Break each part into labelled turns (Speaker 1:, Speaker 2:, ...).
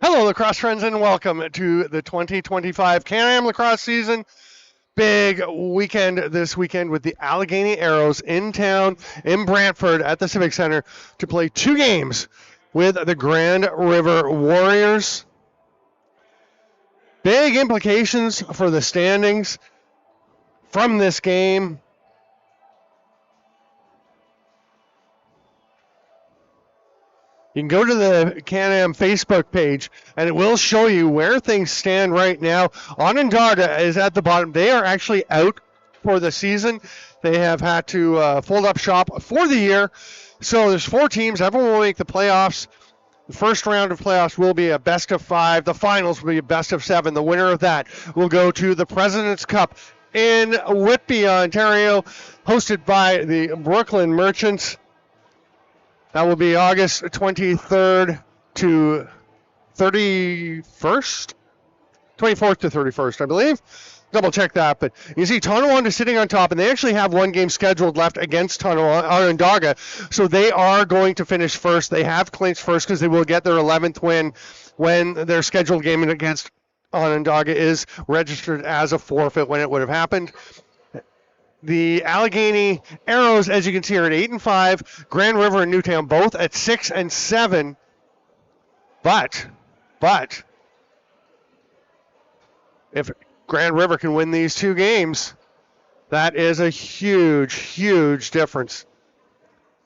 Speaker 1: Hello, lacrosse friends, and welcome to the 2025 Can-Am Lacrosse season. Big weekend this weekend with the Allegany Arrows in town in Brantford at the Civic Center to play two games with the Grand River Warriors. Big implications for the standings from this game. You can go to the Can-Am Facebook page, and it will show you where things stand right now. Onondaga is at the bottom. They are actually out for the season. They have had to fold up shop for the year. So there's four teams. Everyone will make the playoffs. The first round of playoffs will be a best of five. The finals will be a best of seven. The winner of that will go to the President's Cup in Whitby, Ontario, hosted by the Brooklyn Merchants. That will be August 23rd to 31st? 24th to 31st, I believe. Double check that. But you see Tonawanda sitting on top, and they actually have one game scheduled left against Onondaga. So they are going to finish first. They have clinched first because they will get their 11th win when their scheduled game against Onondaga is registered as a forfeit when it would have happened. The Allegany Arrows, as you can see, are at 8-5. Grand River and Newtown both at 6-7. But if Grand River can win these two games, that is a huge difference.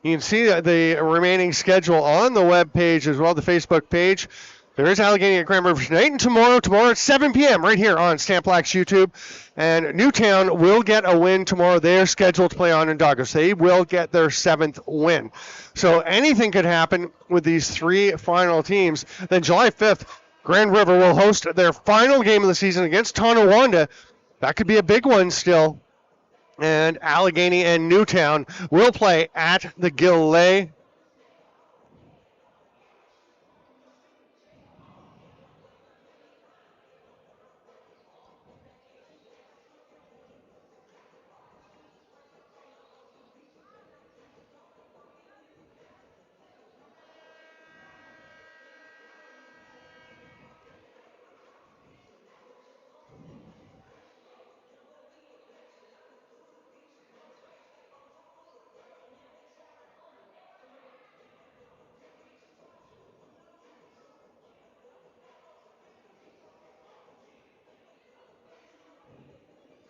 Speaker 1: You can see the remaining schedule on the web page as well, the Facebook page. There is Allegany at Grand River tonight and tomorrow at 7 p.m. right here on Stamp Black's YouTube. And Newtown will get a win tomorrow. They are scheduled to play Onondaga, so they will get their 7th win. So anything could happen with these three final teams. Then July 5th, Grand River will host their final game of the season against Tonawanda. That could be a big one still. And Allegany and Newtown will play at the Gilley.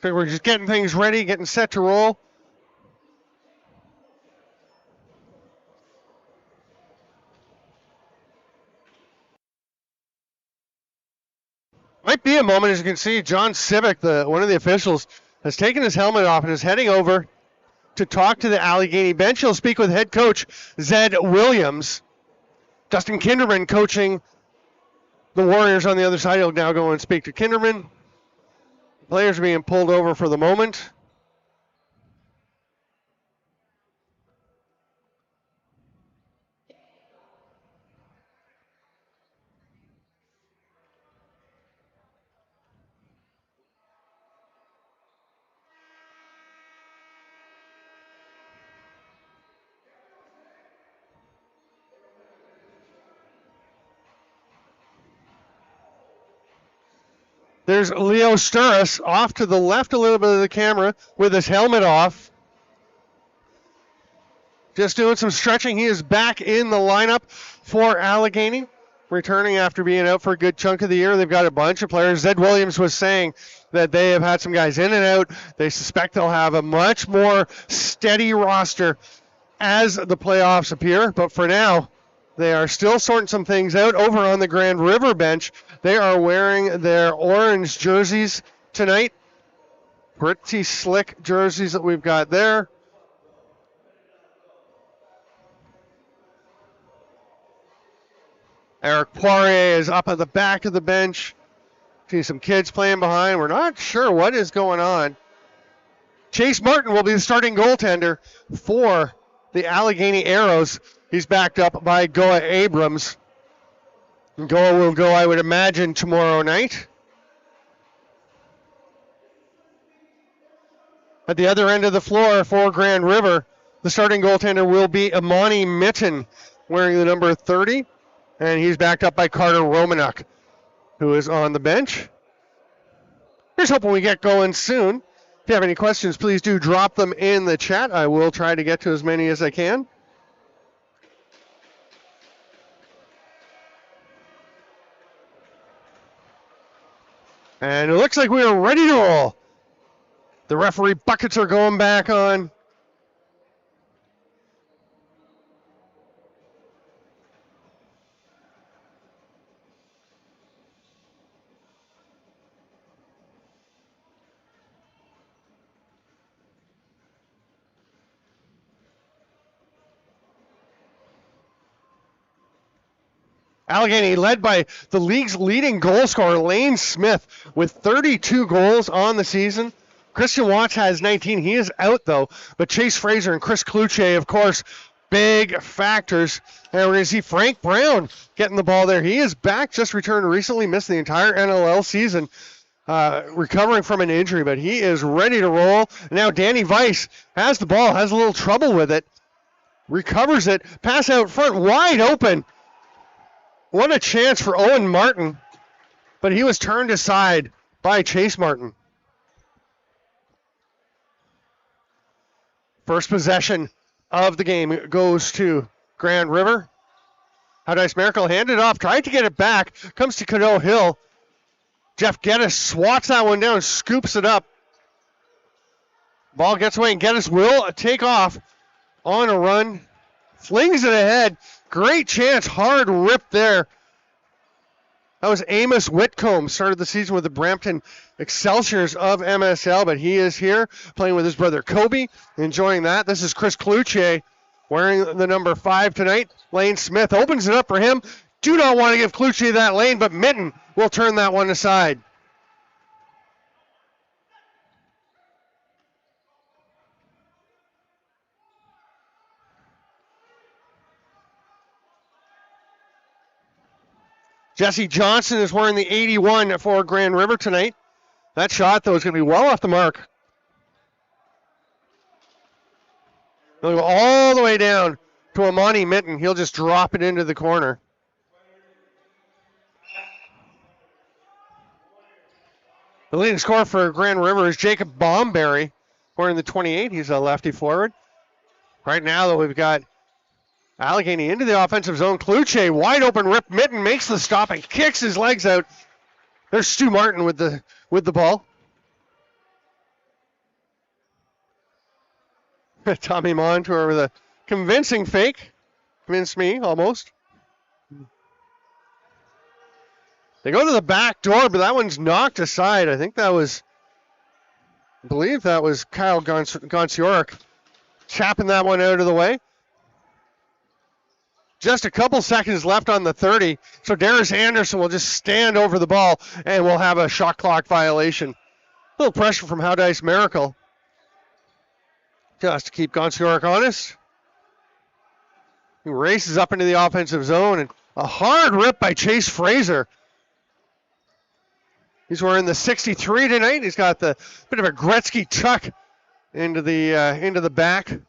Speaker 1: So we're just getting things ready, getting set to roll. Might be a moment, as you can see, John Civic, one of the officials, has taken his helmet off and is heading over to talk to the Allegany bench. He'll speak with head coach Zed Williams. Dustin Kinderman coaching the Warriors on the other side. He'll now go and speak to Kinderman. Players are being pulled over for the moment. There's Leo Sturris off to the left a little bit of the camera with his helmet off. Just doing some stretching. He is back in the lineup for Allegany, returning after being out for a good chunk of the year. They've got a bunch of players. Zed Williams was saying that they have had some guys in and out. They suspect they'll have a much more steady roster as the playoffs appear. But for now, they are still sorting some things out over on the Grand River bench. They are wearing their orange jerseys tonight. Pretty slick jerseys that we've got there. Eric Poirier is up at the back of the bench. See some kids playing behind. We're not sure what is going on. Chase Martin will be the starting goaltender for the Allegany Arrows. He's backed up by Goa Abrams. Goa will go, I would imagine, tomorrow night. At the other end of the floor for Grand River, the starting goaltender will be Imani Mitten, wearing the number 30. And he's backed up by Carter Romanuk, who is on the bench. Here's hoping we get going soon. If you have any questions, please do drop them in the chat. I will try to get to as many as I can. And it looks like we are ready to roll. The referee buckets are going back on. Allegany led by the league's leading goal scorer, Lane Smith, with 32 goals on the season. Christian Watts has 19. He is out, though. But Chase Fraser and Chris Cloutier, of course, big factors. And we're going to see Frank Brown getting the ball there. He is back, just returned recently, missed the entire NLL season, recovering from an injury. But he is ready to roll. Now Danny Weiss has the ball, has a little trouble with it. Recovers it. Pass out front, wide open. What a chance for Owen Martin. But he was turned aside by Chase Martin. First possession of the game goes to Grand River. Haudenosaunee Miracle handed off, tried to get it back, comes to Cadeau Hill. Jeff Geddes swats that one down, scoops it up. Ball gets away, and Geddes will take off on a run. Flings it ahead. Great chance, hard rip there. That was Amos Whitcomb, started the season with the Brampton Excelsiors of MSL, but he is here playing with his brother Kobe, enjoying that. This is Chris Cloutier wearing the number 5 tonight. Lane Smith opens it up for him. Do not want to give Cloutier that lane, but Mitten will turn that one aside. Jesse Johnson is wearing the 81 for Grand River tonight. That shot, though, is going to be well off the mark. He'll go all the way down to Amani Mitten. He'll just drop it into the corner. The leading scorer for Grand River is Jacob Bomberry, wearing the 28. He's a lefty forward. Right now, though, we've got Allegany into the offensive zone. Cloutier, wide open rip. Mitten makes the stop and kicks his legs out. There's Stu Martin with the ball. Tommy Montour with a convincing fake. Convinced me, almost. They go to the back door, but that one's knocked aside. I believe that was Kyle Gonsiorek chapping that one out of the way. Just a couple seconds left on the 30, so Darius Anderson will just stand over the ball, and we'll have a shot clock violation. A little pressure from Haudenosaunee Miracle. Just to keep Gonsiorek honest. He races up into the offensive zone, and a hard rip by Chase Fraser. He's wearing the 63 tonight. He's got the bit of a Gretzky tuck into the back.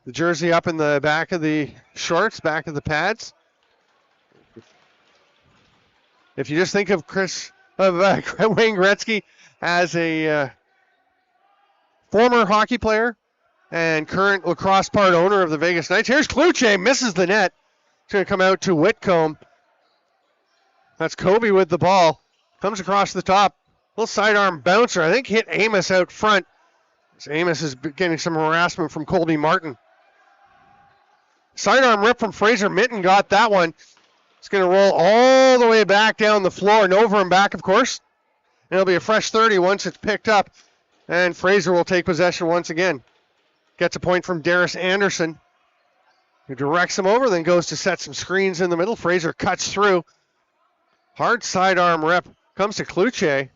Speaker 1: The jersey up in the back of the shorts, back of the pads. If you just think of Wayne Gretzky as a former hockey player and current lacrosse part owner of the Vegas Knights, here's Cloutier, misses the net. It's going to come out to Whitcomb. That's Kobe with the ball. Comes across the top. Little sidearm bouncer. I think hit Amos out front. Amos is getting some harassment from Colby Martin. Sidearm rip from Fraser. Mitten got that one. It's going to roll all the way back down the floor and over and back, of course. And it'll be a fresh 30 once it's picked up. And Fraser will take possession once again. Gets a point from Darius Anderson, who directs him over, then goes to set some screens in the middle. Fraser cuts through. Hard sidearm rip. Comes to Cloutier.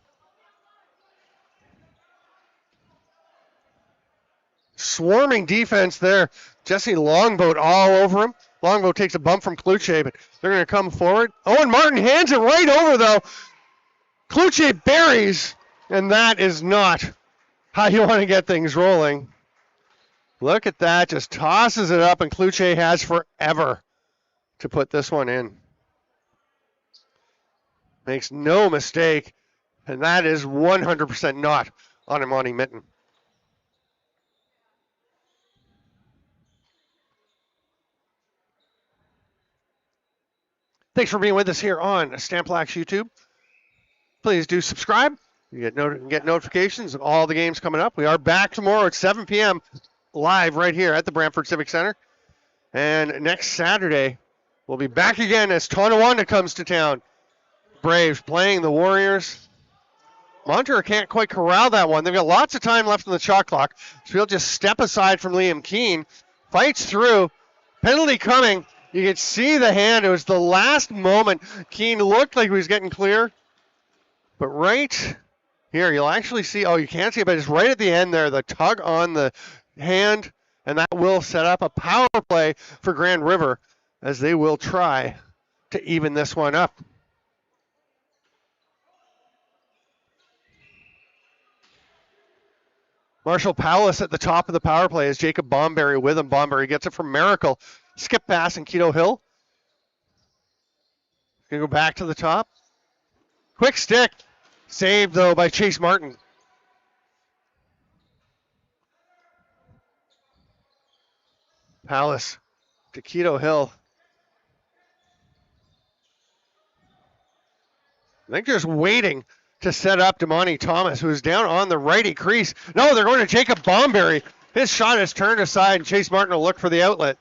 Speaker 1: Swarming defense there. Jesse Longboat all over him. Longboat takes a bump from Cloutier, but they're going to come forward. Owen Martin hands it right over, though. Cloutier buries, and that is not how you want to get things rolling. Look at that. Just tosses it up, and Cloutier has forever to put this one in. Makes no mistake. And that is 100% not Onondaga Mitten. Thanks for being with us here on Stamp Lax YouTube. Please do subscribe. You get notifications of all the games coming up. We are back tomorrow at 7 p.m. live right here at the Brantford Civic Center. And next Saturday, we'll be back again as Tonawanda comes to town. Braves playing the Warriors. Montour can't quite corral that one. They've got lots of time left on the shot clock. So he'll just step aside from Liam Keane. Fights through. Penalty coming. You can see the hand. It was the last moment. Keane looked like he was getting clear. But right here, you'll actually see, you can't see it, but it's right at the end there, the tug on the hand, and that will set up a power play for Grand River as they will try to even this one up. Marshall Powlis at the top of the power play is Jacob Bomberry with him. Bomberry gets it from Miracle. Skip pass and Keto Hill. Going to go back to the top. Quick stick. Saved, though, by Chase Martin. Powlis to Keto Hill. I think just waiting to set up Damani Thomas, who is down on the righty crease. No, they're going to Jacob Bomberry. His shot is turned aside, and Chase Martin will look for the outlet.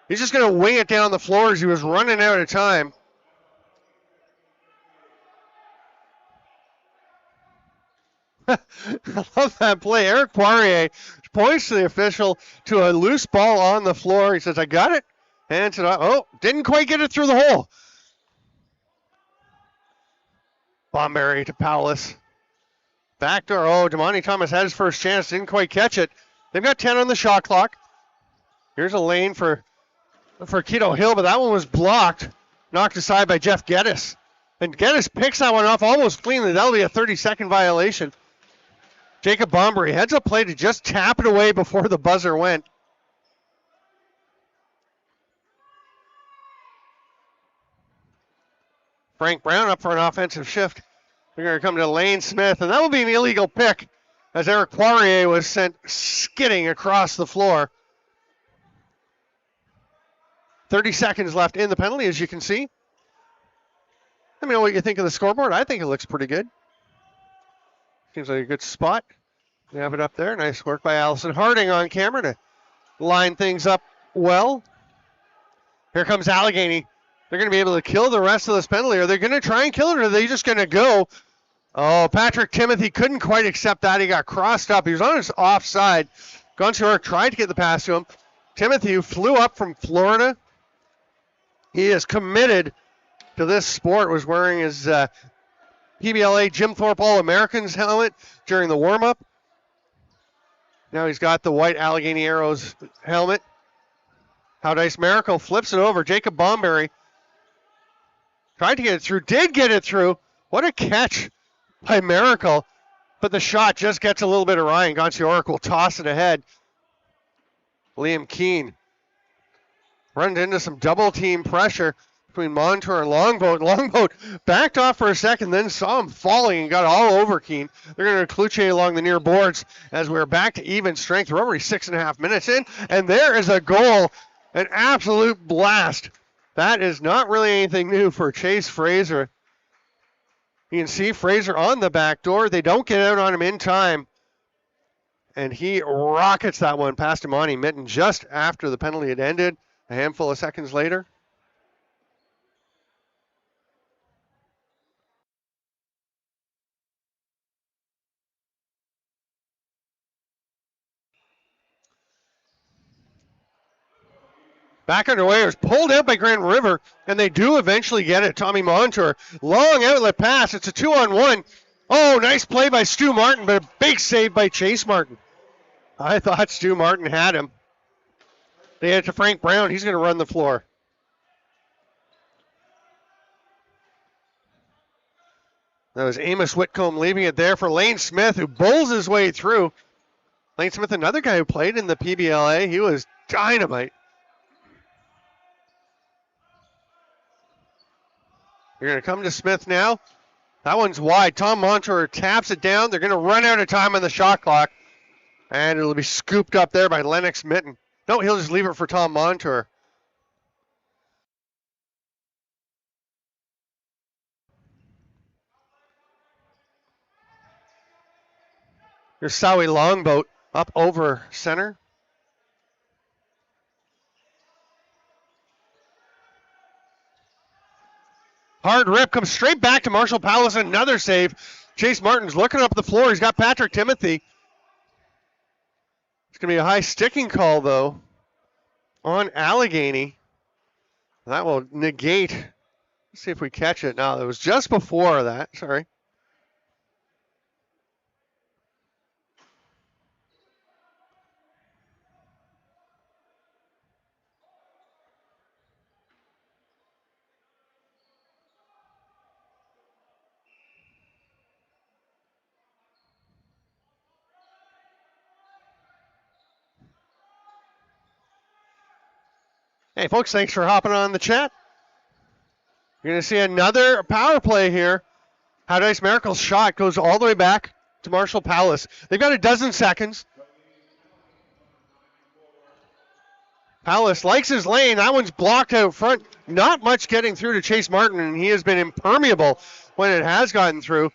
Speaker 1: He's just going to wing it down the floor as he was running out of time. I love that play. Eric Poirier points to the official to a loose ball on the floor. He says, I got it. Hands it up. Oh, didn't quite get it through the hole. Bomberry to Powlis. Backdoor. Oh, Damani Thomas had his first chance. Didn't quite catch it. They've got 10 on the shot clock. Here's a lane for Keto Hill, but that one was blocked. Knocked aside by Jeff Geddes. And Geddes picks that one off almost cleanly. That'll be a 30-second violation. Jacob Bomberry heads up play to just tap it away before the buzzer went. Frank Brown up for an offensive shift. They're going to come to Lane Smith, and that will be an illegal pick as Eric Poirier was sent skidding across the floor. 30 seconds left in the penalty, as you can see. Let me know what you think of the scoreboard. I think it looks pretty good. Seems like a good spot. We have it up there. Nice work by Allison Harding on camera to line things up well. Here comes Allegany. They're going to be able to kill the rest of this penalty. Are they going to try and kill it, or are they just going to go? Oh, Patrick Timothy couldn't quite accept that. He got crossed up. He was on his offside. Gonchar tried to get the pass to him. Timothy, who flew up from Florida. He is committed to this sport, was wearing his PBLA Jim Thorpe All-Americans helmet during the warm-up. Now he's got the white Allegany Arrows helmet. Haudenosaunee Miracle flips it over. Jacob Bomberry tried to get it through, did get it through. What a catch by Miracle. But the shot just gets a little bit awry, and Gonchar will toss it ahead. Liam Keane runs into some double-team pressure between Montour and Longboat. Longboat backed off for a second, then saw him falling and got all over Keane. They're going to Kluche along the near boards as we're back to even strength. We're already 6.5 minutes in, and there is a goal. An absolute blast. That is not really anything new for Chase Fraser. You can see Fraser on the back door. They don't get out on him in time. And he rockets that one past Imani Mitten just after the penalty had ended, a handful of seconds later. Back underway, it was pulled out by Grand River, and they do eventually get it. Tommy Montour, long outlet pass. It's a 2-on-1. Oh, nice play by Stu Martin, but a big save by Chase Martin. I thought Stu Martin had him. They had it to Frank Brown. He's going to run the floor. That was Amos Whitcomb leaving it there for Lane Smith, who bowls his way through. Lane Smith, another guy who played in the PBLA. He was dynamite. They're going to come to Smith now. That one's wide. Tom Montour taps it down. They're going to run out of time on the shot clock. And it'll be scooped up there by Lennox Mitten. No, he'll just leave it for Tom Montour. Here's Sowie Longboat up over center. Hard rip comes straight back to Marshall Palace. Another save. Chase Martin's looking up the floor. He's got Patrick Timothy. It's going to be a high sticking call, though, on Allegany. That will negate. Let's see if we catch it. No, it was just before that. Sorry. Hey, folks, thanks for hopping on the chat. You're going to see another power play here. Haudenosaunee Miracle's shot goes all the way back to Marshall Palace. They've got a dozen seconds. Palace likes his lane. That one's blocked out front. Not much getting through to Chase Martin, and he has been impermeable when it has gotten through.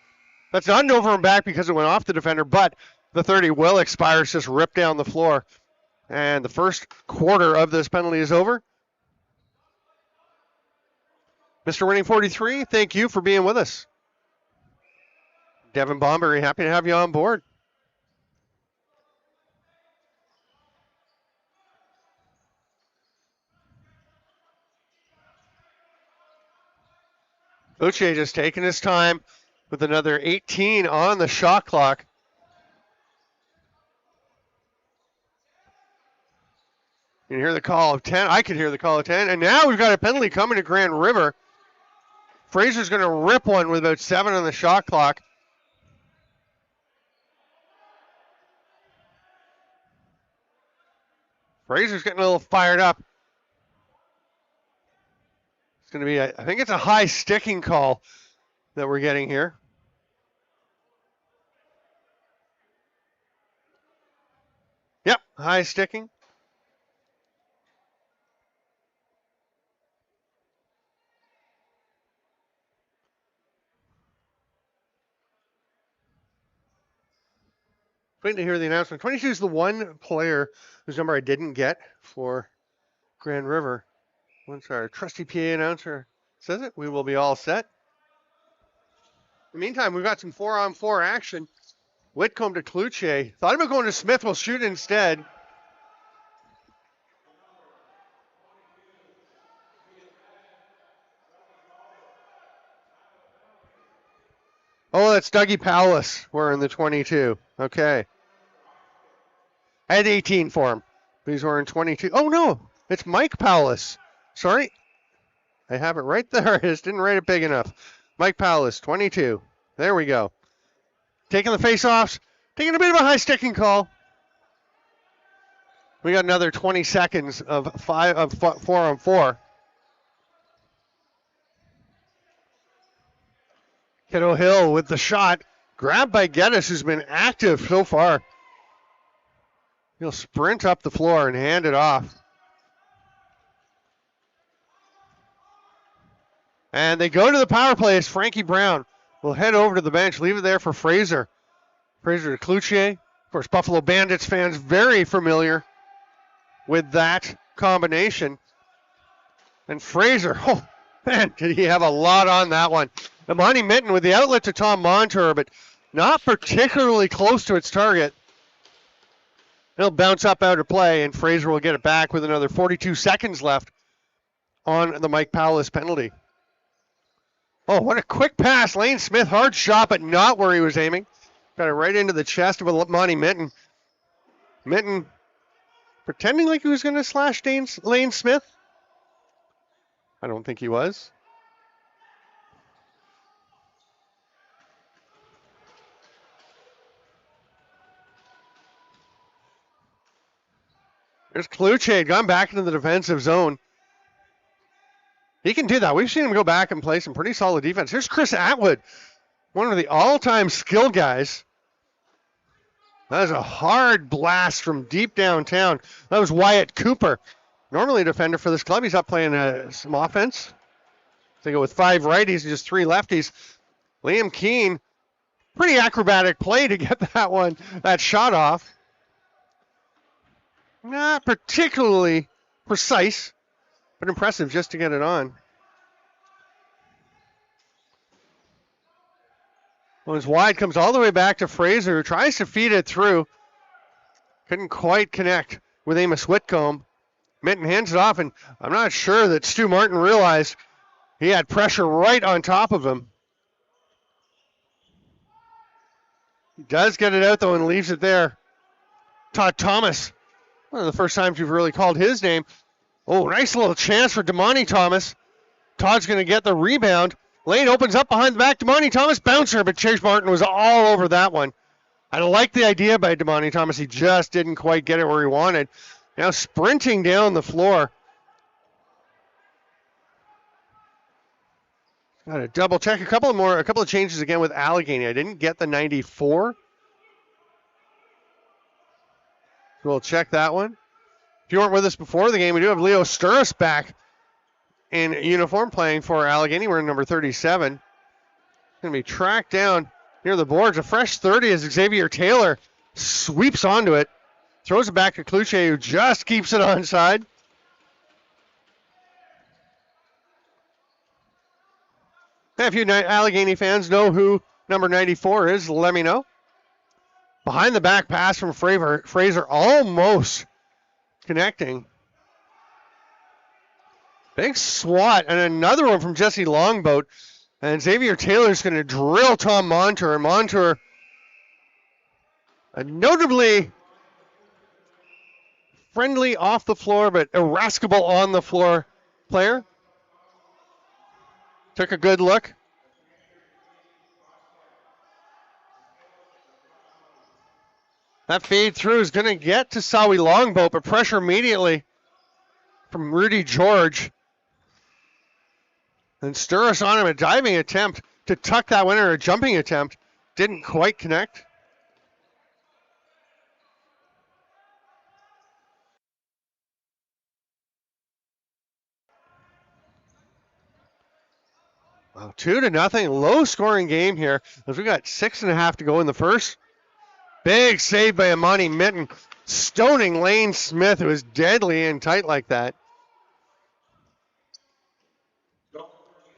Speaker 1: That's not over and back because it went off the defender, but the 30 will expire. It's just ripped down the floor. And the first quarter of this penalty is over. Mr. Winning 43, thank you for being with us. Devin Bomberry, happy to have you on board. Uche just taking his time with another 18 on the shot clock. You can hear the call of 10. I can hear the call of 10. And now we've got a penalty coming to Grand River. Fraser's going to rip one with about 7 on the shot clock. Fraser's getting a little fired up. It's going to be, I think it's a high sticking call that we're getting here. Yep, high sticking. Waiting to hear the announcement. 22 is the one player whose number I didn't get for Grand River. Once our trusty PA announcer says it, we will be all set. In the meantime, we've got some 4-on-4 action. Whitcomb to Cloutier. Thought about going to Smith. Will shoot instead. Oh, that's Dougie Palace wearing the 22. Okay. I had 18 for him, but he's wearing 22. Oh, no, it's Mike Palace. Sorry. I have it right there. I just didn't write it big enough. Mike Palace, 22. There we go. Taking the face-offs. Taking a bit of a high sticking call. We got another 20 seconds of 4-on-4. Kiddo Hill with the shot. Grabbed by Geddes, who's been active so far. He'll sprint up the floor and hand it off. And they go to the power play as Frankie Brown will head over to the bench, leave it there for Fraser. Fraser to Cloutier. Of course, Buffalo Bandits fans very familiar with that combination. And Fraser, oh man, did he have a lot on that one. Imani Mitten with the outlet to Tom Montour, but not particularly close to its target. He'll bounce up out of play, and Fraser will get it back with another 42 seconds left on the Mike Palace penalty. Oh, what a quick pass. Lane Smith, hard shot, but not where he was aiming. Got it right into the chest of Imani Mitten. Mitten pretending like he was going to slash Lane Smith. I don't think he was. There's Cloutier, gone back into the defensive zone. He can do that. We've seen him go back and play some pretty solid defense. Here's Chris Atwood, one of the all-time skill guys. That was a hard blast from deep downtown. That was Wyatt Cooper, normally a defender for this club. He's up playing some offense. They go with 5 righties and just 3 lefties. Liam Keane, pretty acrobatic play to get that shot off. Not particularly precise, but impressive just to get it on. Well, his wide comes all the way back to Fraser, who tries to feed it through. Couldn't quite connect with Amos Whitcomb. Minton hands it off, and I'm not sure that Stu Martin realized he had pressure right on top of him. He does get it out, though, and leaves it there. Todd Thomas, one of the first times we've really called his name. Oh, nice little chance for Damani Thomas. Todd's going to get the rebound. Lane opens up behind the back. Damani Thomas, bouncer, but Chase Martin was all over that one. I like the idea by Damani Thomas. He just didn't quite get it where he wanted. Now sprinting down the floor. Got to double check a couple of changes again with Allegany. I didn't get the 94. So we'll check that one. If you weren't with us before the game, we do have Leo Sturris back in uniform playing for Allegany. We're in number 37. Going to be tracked down near the boards. A fresh 30 as Xavier Taylor sweeps onto it. Throws it back to Kluche, who just keeps it onside. If you Allegany fans know who number 94 is, let me know. Behind the back pass from Fraser almost connecting. Big swat, and another one from Jesse Longboat. And Xavier Taylor's going to drill Tom Montour. And Montour, a notably friendly off the floor, but irascible on the floor player. Took a good look. That fade through is going to get to Sawi Longboat, but pressure immediately from Rudy George. And Sturris on him, a diving attempt to tuck that winner, a jumping attempt. Didn't quite connect. Wow, 2-0, low scoring game here as we got 6.5 to go in the first. Big save by Amani Minton, stoning Lane Smith, who was deadly and tight like that.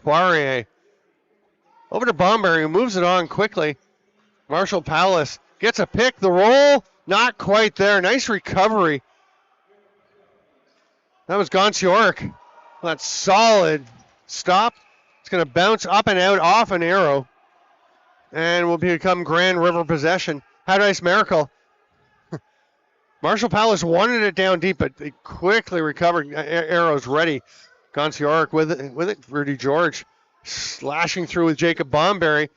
Speaker 1: Poirier over to Bomberry, who moves it on quickly. Marshall Palace gets a pick, the roll, not quite there. Nice recovery. That was Gonsioric. That solid stop. It's going to bounce up and out off an arrow and will become Grand River possession. Haudenosaunee Miracle. Marshall Palace wanted it down deep, but they quickly recovered. Arrows ready. Gonsioric with it. Rudy George slashing through with Jacob Bomberry.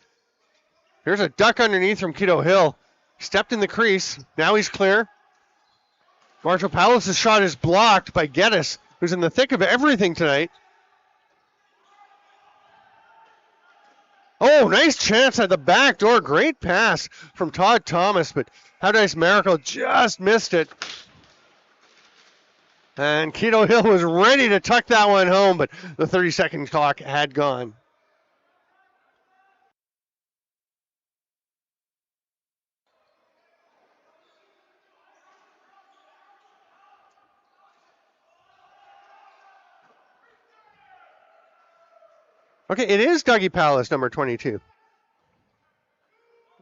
Speaker 1: Here's a duck underneath from Keto Hill. Stepped in the crease. Now he's clear. Marshall Palace's shot is blocked by Geddes, who's in the thick of everything tonight. Oh, nice chance at the back door. Great pass from Todd Thomas, but Haudenosaunee Miracle just missed it. And Keto Hill was ready to tuck that one home, but the 30-second clock had gone. Okay, it is Dougie Palace, number 22.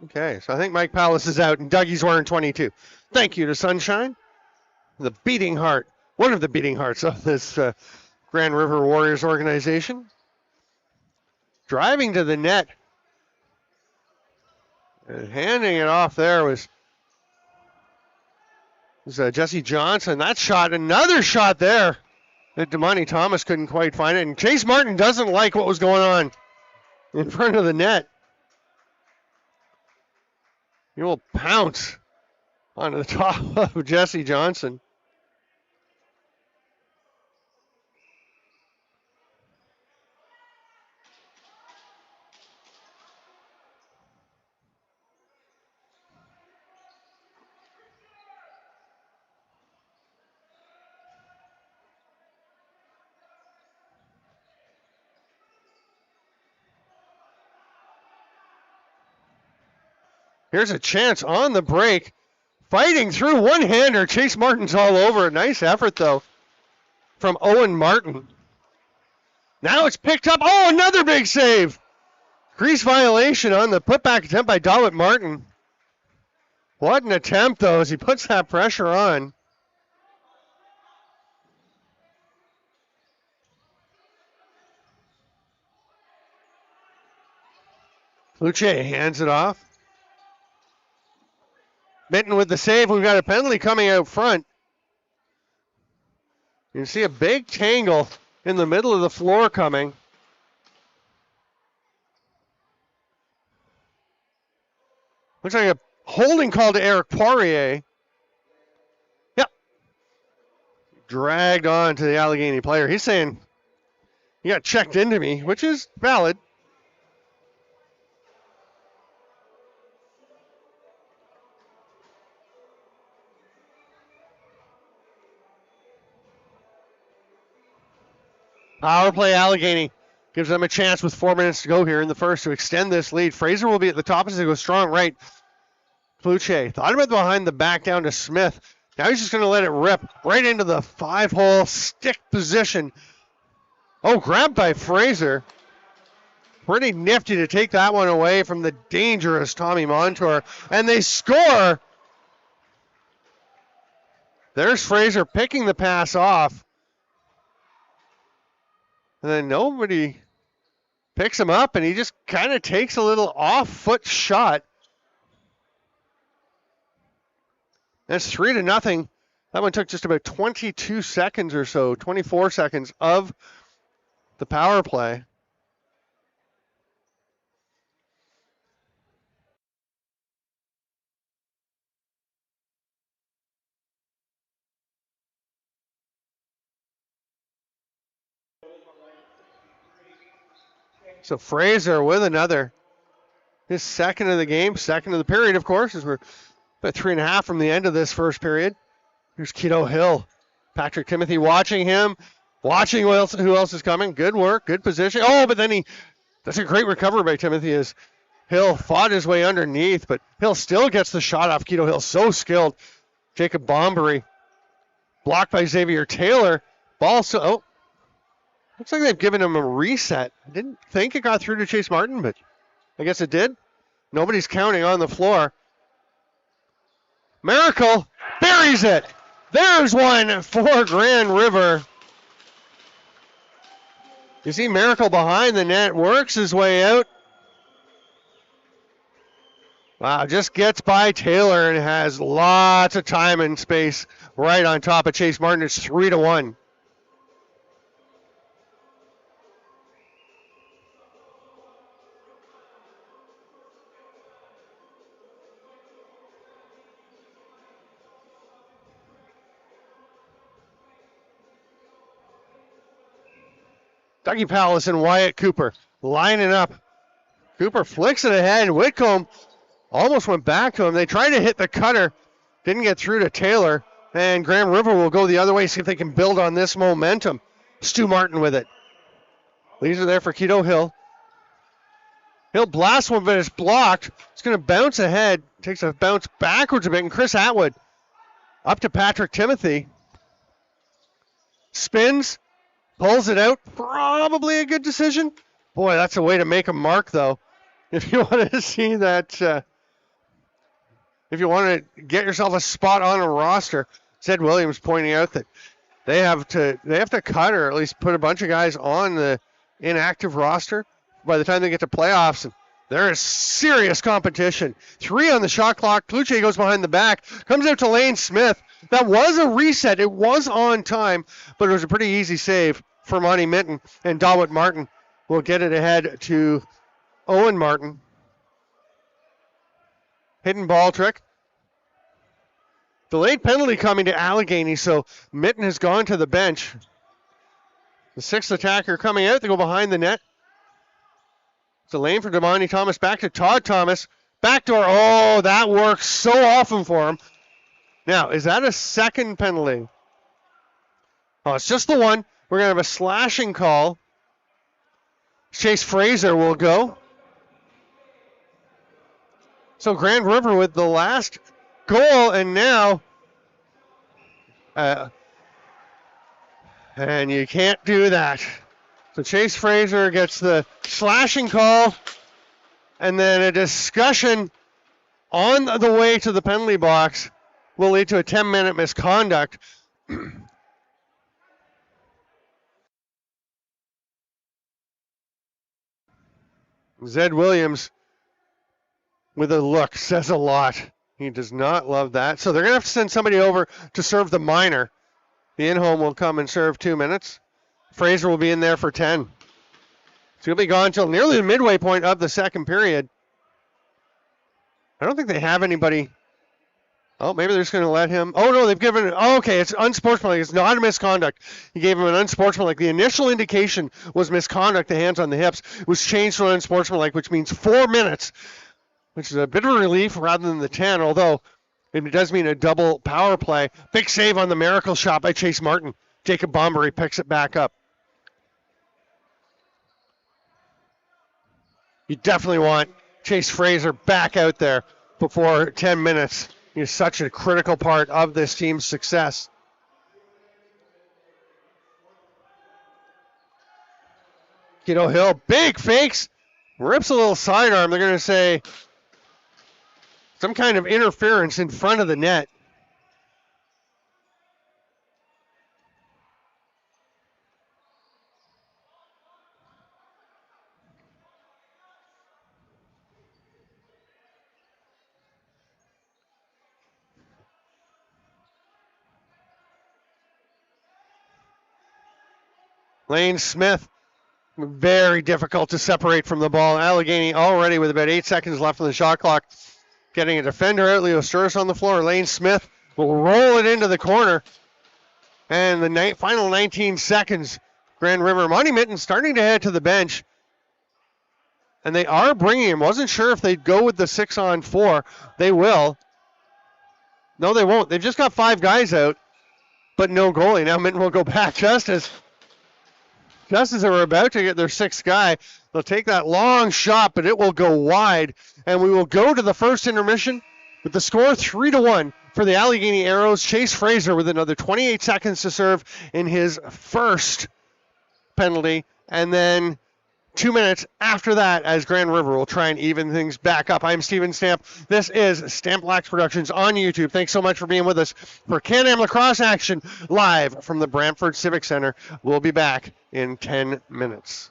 Speaker 1: Okay, so I think Mike Palace is out and Dougie's wearing 22. Thank you to Sunshine, the beating heart, one of the beating hearts of this Grand River Warriors organization. Driving to the net and handing it off there was Jesse Johnson. That shot, another shot there. That Damani Thomas couldn't quite find it. And Chase Martin doesn't like what was going on in front of the net. He will pounce onto the top of Jesse Johnson. Here's a chance on the break. Fighting through one-hander. Chase Martin's all over it. Nice effort, though, from Owen Martin. Now it's picked up. Oh, another big save. Crease violation on the putback attempt by Dawit Martin. What an attempt, though, as he puts that pressure on. Luce hands it off. Mitten with the save. We've got a penalty coming out front. You can see a big tangle in the middle of the floor coming. Looks like a holding call to Eric Poirier. Yep. Dragged on to the Allegany player. He's saying, you got checked into me, which is valid. Power play Allegany gives them a chance with 4 minutes to go here in the first to extend this lead. Fraser will be at the top as they go strong right. Pluche thought about behind the back down to Smith. Now he's just going to let it rip right into the 5-hole stick position. Oh, grabbed by Fraser. Pretty nifty to take that one away from the dangerous Tommy Montour. And they score. There's Fraser picking the pass off. And then nobody picks him up, and he just kind of takes a little off-foot shot. That's 3-0. That one took just about 22 seconds or so, 24 seconds of the power play. So Fraser with another. His second of the game, second of the period, of course, as we're about 3.5 from the end of this first period. Here's Keto Hill. Patrick Timothy watching him, watching who else is coming. Good work, good position. Oh, but then that's a great recovery by Timothy as Hill fought his way underneath, but Hill still gets the shot off. Keto Hill so skilled. Jacob Bombery blocked by Xavier Taylor. Ball so, looks like they've given him a reset. I didn't think it got through to Chase Martin, but I guess it did. Nobody's counting on the floor. Miracle buries it. There's one for Grand River. You see Miracle behind the net, works his way out. Wow, just gets by Taylor and has lots of time and space right on top of Chase Martin. It's 3-1. Dougie Palace and Wyatt Cooper lining up. Cooper flicks it ahead. Whitcomb almost went back to him. They tried to hit the cutter. Didn't get through to Taylor. And Grand River will go the other way, see if they can build on this momentum. Stu Martin with it. Leaves it there for Keto Hill. Hill blasts one, but it's blocked. It's going to bounce ahead. Takes a bounce backwards a bit. And Chris Atwood up to Patrick Timothy. Spins. Pulls it out. Probably a good decision. Boy, that's a way to make a mark, though. If you want to see that, if you want to get yourself a spot on a roster, Zed Williams pointing out that they have to cut or at least put a bunch of guys on the inactive roster by the time they get to playoffs. And there is serious competition. 3 on the shot clock. Pluche goes behind the back. Comes out to Lane Smith. That was a reset. It was on time, but it was a pretty easy save for Monty Minton. And Dawit Martin will get it ahead to Owen Martin. Hidden ball trick. Delayed penalty coming to Allegany, so Minton has gone to the bench. The 6th attacker coming out. They go behind the net. It's a lane for Damani Thomas. Back to Todd Thomas. Backdoor. Oh, that works so often for him. Now, is that a second penalty? Oh, it's just the one. We're going to have a slashing call. Chase Fraser will go. So Grand River with the last goal, and now, and you can't do that. So Chase Fraser gets the slashing call, and then a discussion on the way to the penalty box will lead to a 10-minute misconduct. Zed Williams with a look says a lot. He does not love that. So they're going to have to send somebody over to serve the minor. The in-home will come and serve 2 minutes. Fraser will be in there for 10. So he'll be gone until nearly the midway point of the second period. I don't think they have anybody. Oh, maybe they're just going to let him. Oh, no, they've given it. Oh, okay, it's unsportsmanlike. It's not a misconduct. He gave him an unsportsmanlike. The initial indication was misconduct, the hands on the hips. It was changed to unsportsmanlike, which means 4 minutes, which is a bit of a relief rather than the 10, although it does mean a double power play. Big save on the miracle shot by Chase Martin. Jacob Bombery picks it back up. You definitely want Chase Fraser back out there before 10 minutes. He's such a critical part of this team's success. Kiddo Hill, big fakes, rips a little sidearm. They're going to say some kind of interference in front of the net. Lane Smith, very difficult to separate from the ball. Allegany already with about 8 seconds left on the shot clock. Getting a defender out, Leo Sturris on the floor. Lane Smith will roll it into the corner. And the final 19 seconds, Grand River. Monty Mitten starting to head to the bench. And they are bringing him. Wasn't sure if they'd go with the 6-on-4. They will. No, they won't. They've just got 5 guys out, but no goalie. Now Mitten will go back just as they were about to get their 6th guy. They'll take that long shot, but it will go wide. And we will go to the first intermission with the score 3-1 for the Allegany Arrows. Chase Fraser with another 28 seconds to serve in his first penalty. And then 2 minutes after that, as Grand River will try and even things back up. I'm Steven Stamp. This is Stamp Lax Productions on YouTube. Thanks so much for being with us for Can-Am Lacrosse action live from the Brantford Civic Center. We'll be back in 10 minutes.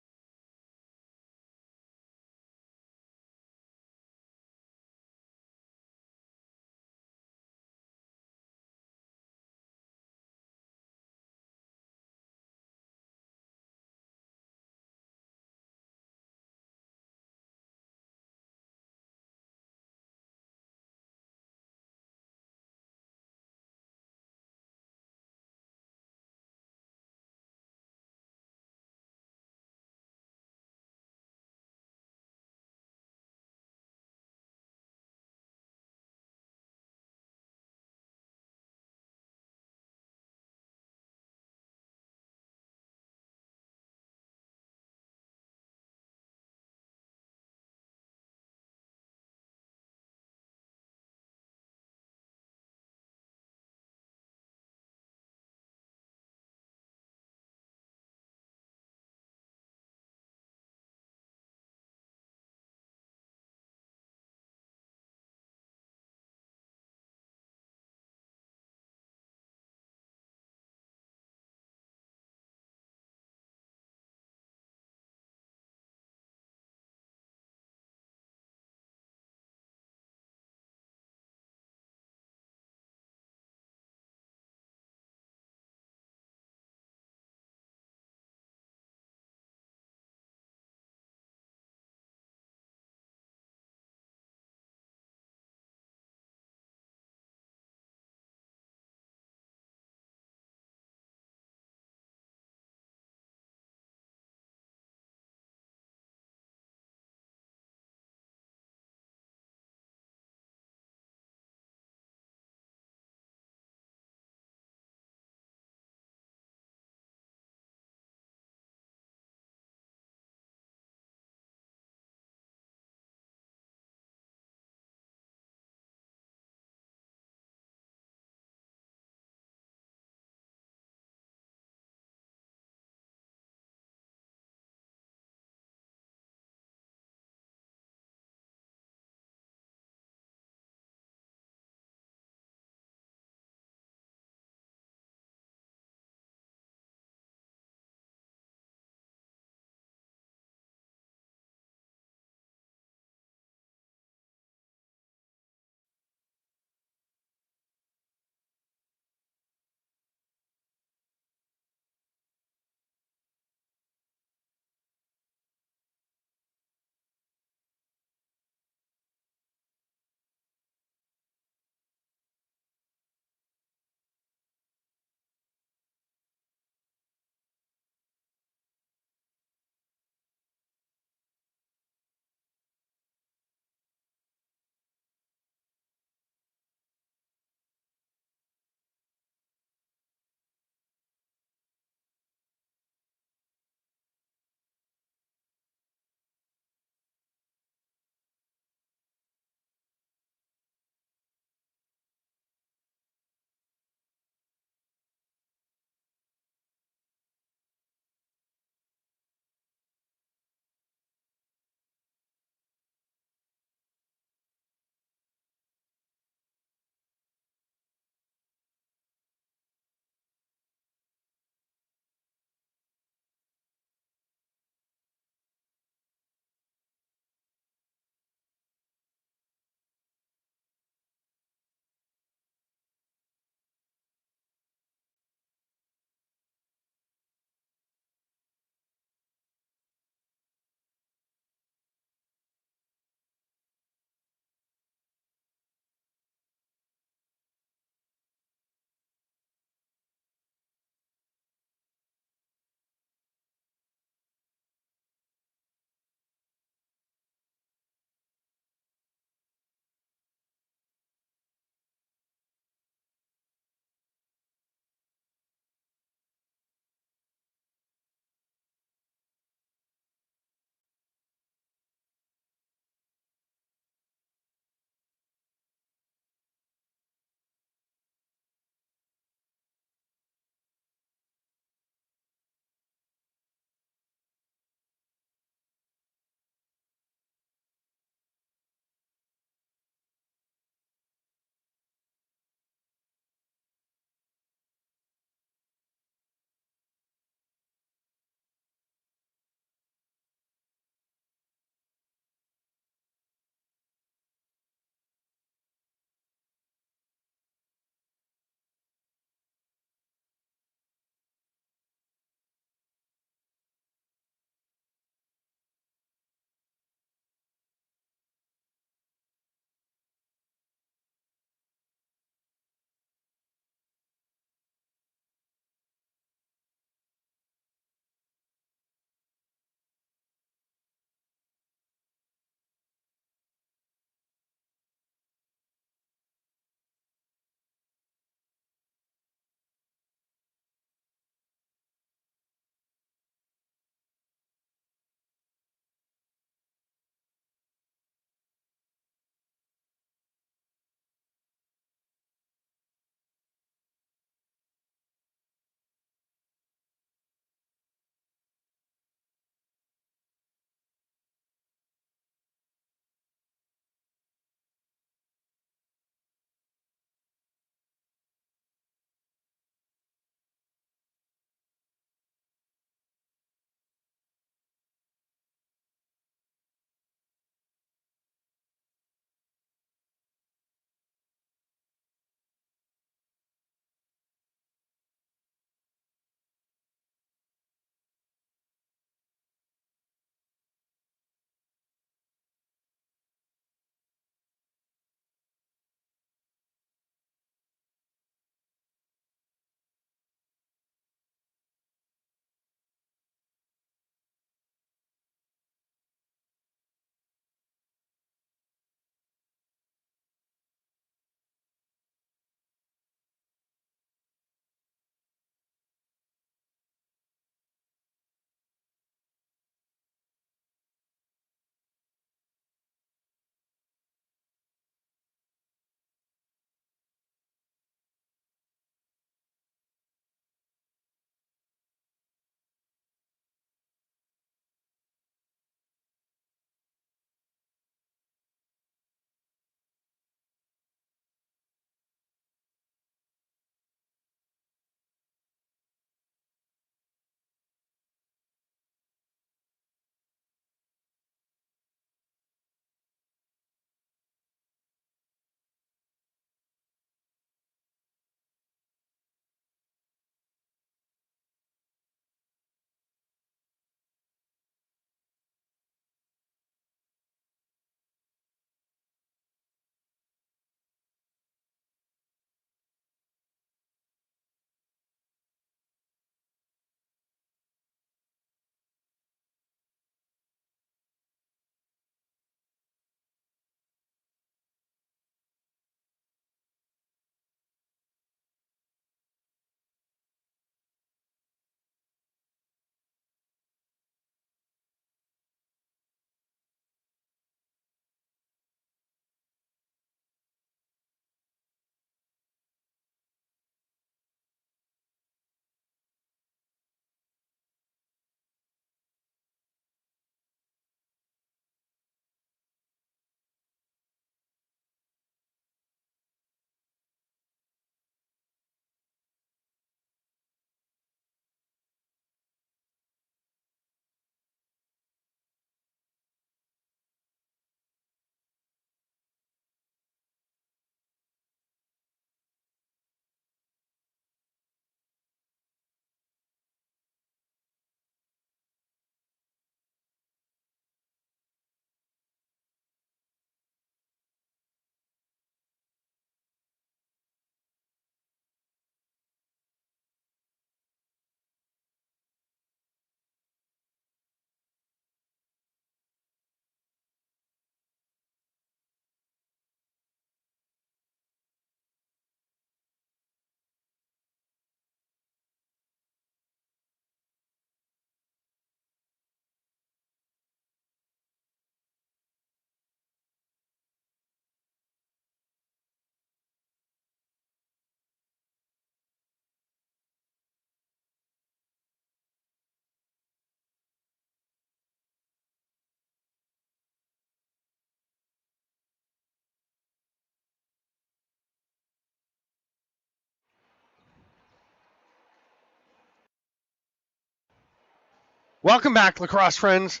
Speaker 1: Welcome back, lacrosse friends,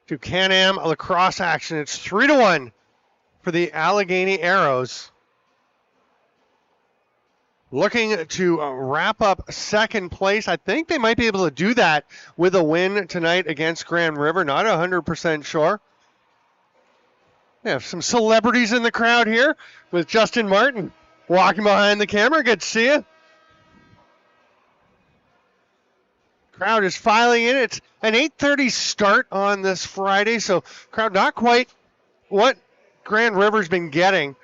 Speaker 1: to Can-Am Lacrosse action. It's 3-1 for the Allegany Arrows. Looking to wrap up second place. I think they might be able to do that with a win tonight against Grand River. Not 100% sure. We have some celebrities in the crowd here with Justin Martin walking behind the camera. Good to see you. Crowd is filing in. It's an 8:30 start on this Friday, so crowd not quite what Grand River's been getting.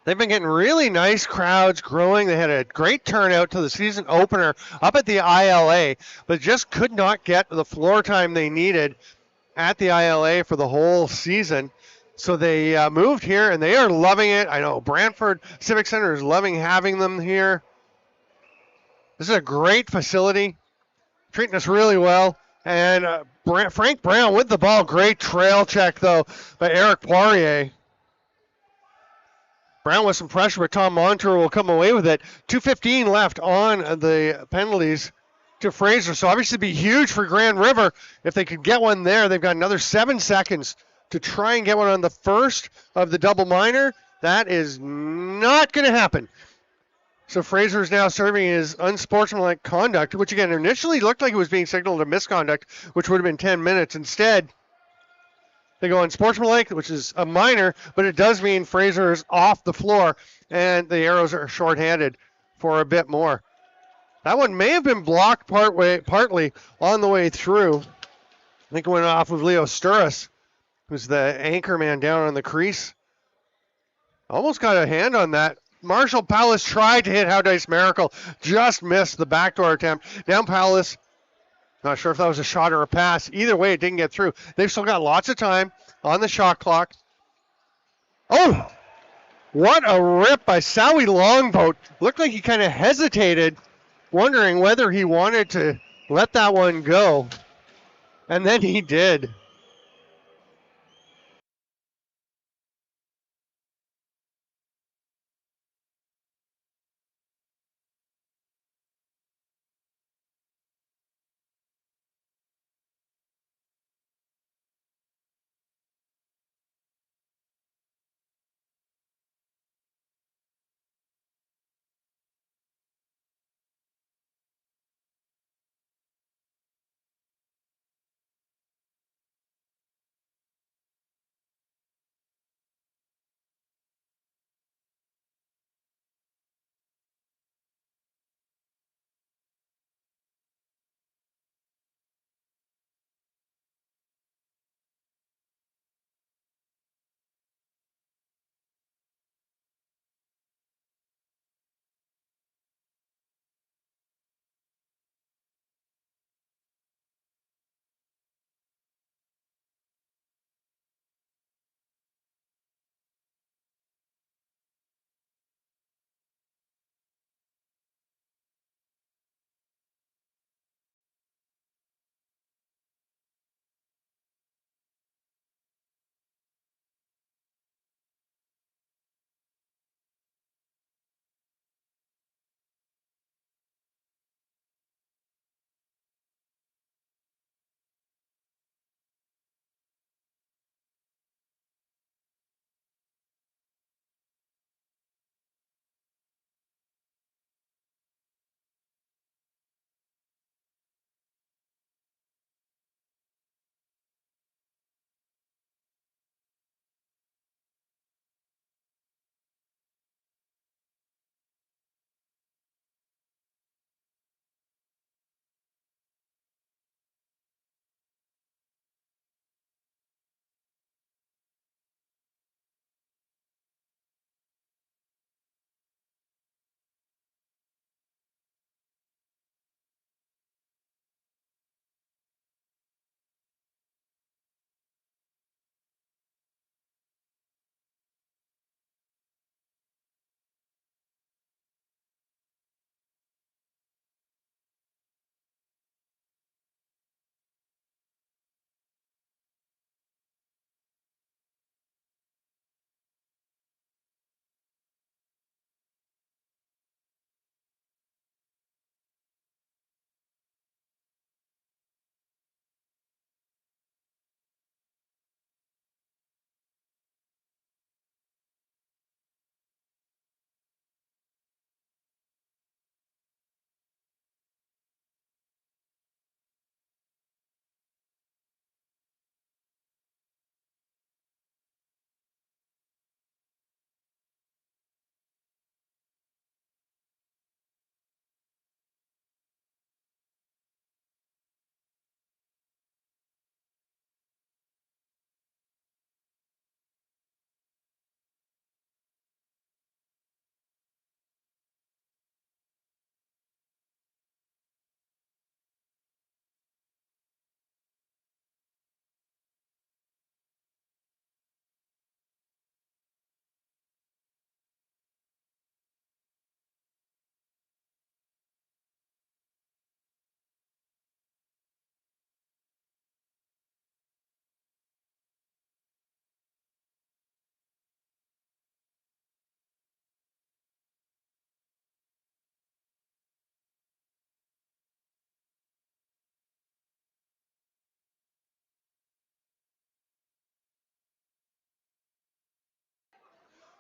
Speaker 1: They've been getting really nice crowds growing. They had a great turnout to the season opener up at the ILA, but just could not get the floor time they needed at the ILA for the whole season. So they moved here, and they are loving it. I know Brantford Civic Center is loving having them here. This is a great facility, treating us really well. And Frank Brown with the ball. Great trail check, though, by Eric Poirier. Brown with some pressure, but Tom Montour will come away with it. 2:15 left on the penalties to Fraser. So obviously it'd be huge for Grand River if they could get one there. They've got another 7 seconds to try and get one on the first of the double minor. That is not going to happen. So Fraser is now serving his unsportsmanlike conduct, which again initially looked like it was being signaled a misconduct, which would have been 10 minutes. Instead, they go unsportsmanlike, which is a minor, but it does mean Fraser is off the floor, and the Arrows are shorthanded for a bit more. That one may have been blocked partly on the way through. I think it went off of Leo Sturris, who's the anchor man down on the crease. Almost got a hand on that. Marshall Palace tried to hit How Dice Miracle, just missed the backdoor attempt. Down Palace. Not sure if that was a shot or a pass. Either way, it didn't get through. They've still got lots of time on the shot clock. Oh, what a rip by Sowie Longboat. Looked like he kind of hesitated, wondering whether he wanted to let that one go. And then he did.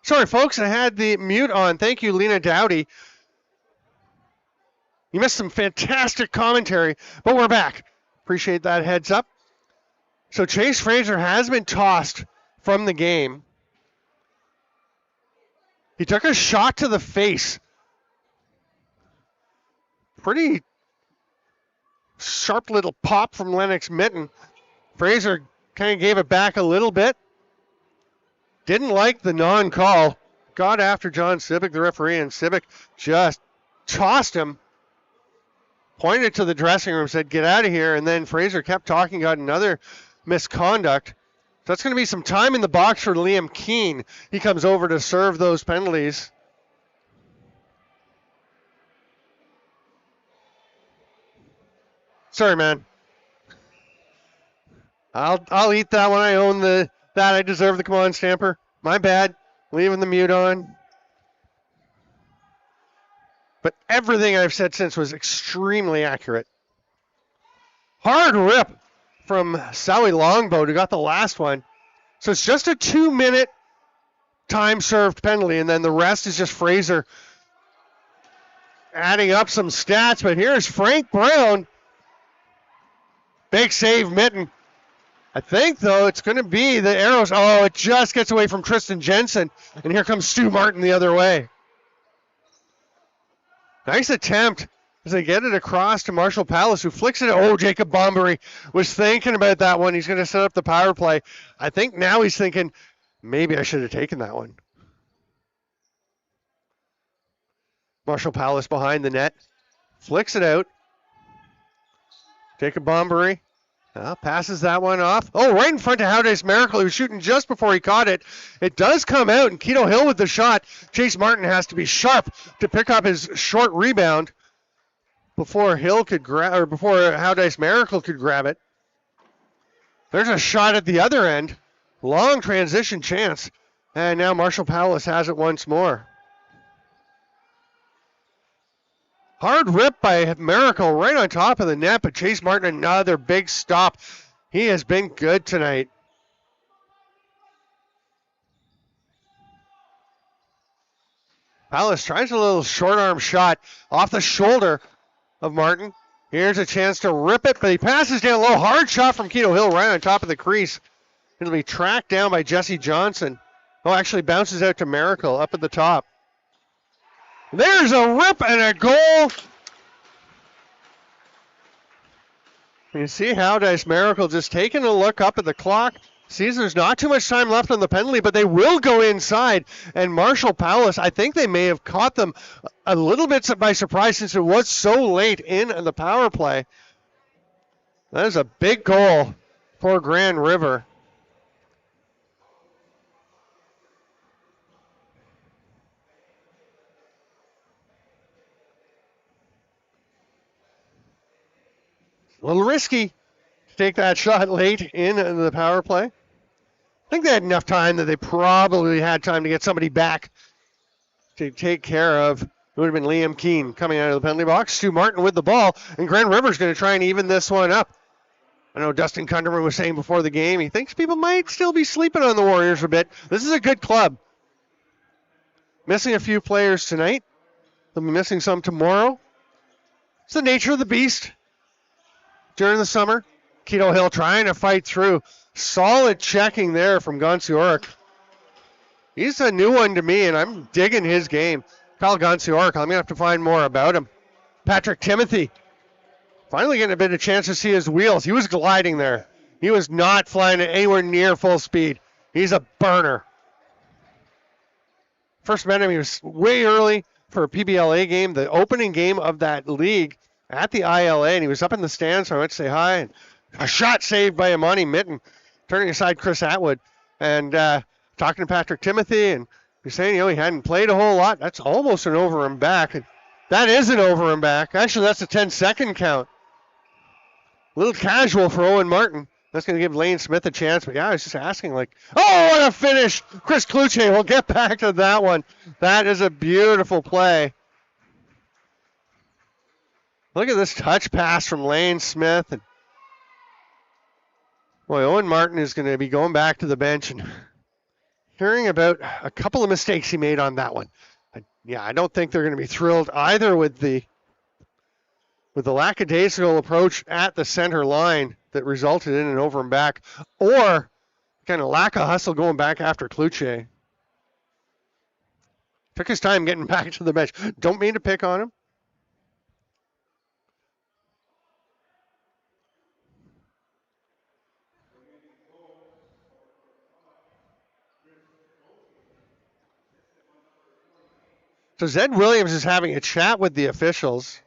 Speaker 1: Sorry, folks, I had the mute on. Thank you, Lena Dowdy. You missed some fantastic commentary, but we're back. Appreciate that heads up. So Chase Fraser has been tossed from the game. He took a shot to the face. Pretty sharp little pop from Lennox Mitten. Fraser kind of gave it back a little bit. Didn't like the non-call. Got after John Sibic, the referee, and Sibic just tossed him. Pointed to the dressing room, said, get out of here. And then Fraser kept talking, got another misconduct. So that's going to be some time in the box for Liam Keane. He comes over to serve those penalties. Sorry, man. I'll eat that one. I own that. I deserve the come on stamper. My bad. Leaving the mute on. But everything I've said since was extremely accurate. Hard rip from Sally Longboat, who got the last one. So it's just a 2-minute time served penalty, and then the rest is just Fraser adding up some stats. But here's Frank Brown. Big save, Mitten. I think, though, it's going to be the Arrows. Oh, it just gets away from Tristan Jensen. And here comes Stu Martin the other way. Nice attempt as they get it across to Marshall Palace, who flicks it. Oh, Jacob Bombery was thinking about that one. He's going to set up the power play. I think now he's thinking, maybe I should have taken that one. Marshall Palace behind the net. Flicks it out. Jacob Bombery passes that one off. Oh, right in front of Howday's Miracle. He was shooting just before he caught it. It does come out, and Keto Hill with the shot. Chase Martin has to be sharp to pick up his short rebound before Hill could grab, or before Howday's Miracle could grab it. There's a shot at the other end. Long transition chance. And now Marshall Palace has it once more. Hard rip by Miracle right on top of the net, but Chase Martin, another big stop. He has been good tonight. Palace tries a little short arm shot off the shoulder of Martin. Here's a chance to rip it, but he passes down low. Hard shot from Keto Hill right on top of the crease. It'll be tracked down by Jesse Johnson. Oh, actually bounces out to Miracle up at the top. There's a rip and a goal. You see Howday's Miracle just taking a look up at the clock. Sees there's not too much time left on the penalty, but they will go inside. And Marshall Palace, I think they may have caught them a little bit by surprise since it was so late in the power play. That is a big goal for Grand River. A little risky to take that shot late in the power play. I think they had enough time that they probably had time to get somebody back to take care of. It would have been Liam Keane coming out of the penalty box. Stu Martin with the ball, and Grand River's going to try and even this one up. I know Dustin Kunderman was saying before the game he thinks people might still be sleeping on the Warriors a bit. This is a good club. Missing a few players tonight. They'll be missing some tomorrow. It's the nature of the beast. During the summer, Keto Hill trying to fight through. Solid checking there from Gonsioric. He's a new one to me, and I'm digging his game. Kyle Gonsioric, I'm going to have to find more about him. Patrick Timothy, finally getting a bit of chance to see his wheels. He was gliding there. He was not flying at anywhere near full speed. He's a burner. First met him, he was way early for a PBLA game, the opening game of that league. At the ILA, and he was up in the stands, so I went to say hi. And a shot saved by Imani Mitten, turning aside Chris Atwood. And talking to Patrick Timothy, and he's saying, he hadn't played a whole lot. That's almost an over and back. And that is an over and back. Actually, that's a 10-second count. A little casual for Owen Martin. That's going to give Lane Smith a chance. But yeah, I was just asking, oh, what a finish. Chris Kluche, we'll get back to that one. That is a beautiful play. Look at this touch pass from Lane Smith. And boy, Owen Martin is going to be going back to the bench. And hearing about a couple of mistakes he made on that one. I don't think they're going to be thrilled either with the lackadaisical approach at the center line that resulted in an over and back, or kind of lack of hustle going back after Cloutier. Took his time getting back to the bench. Don't mean to pick on him. So Zed Williams is having a chat with the officials.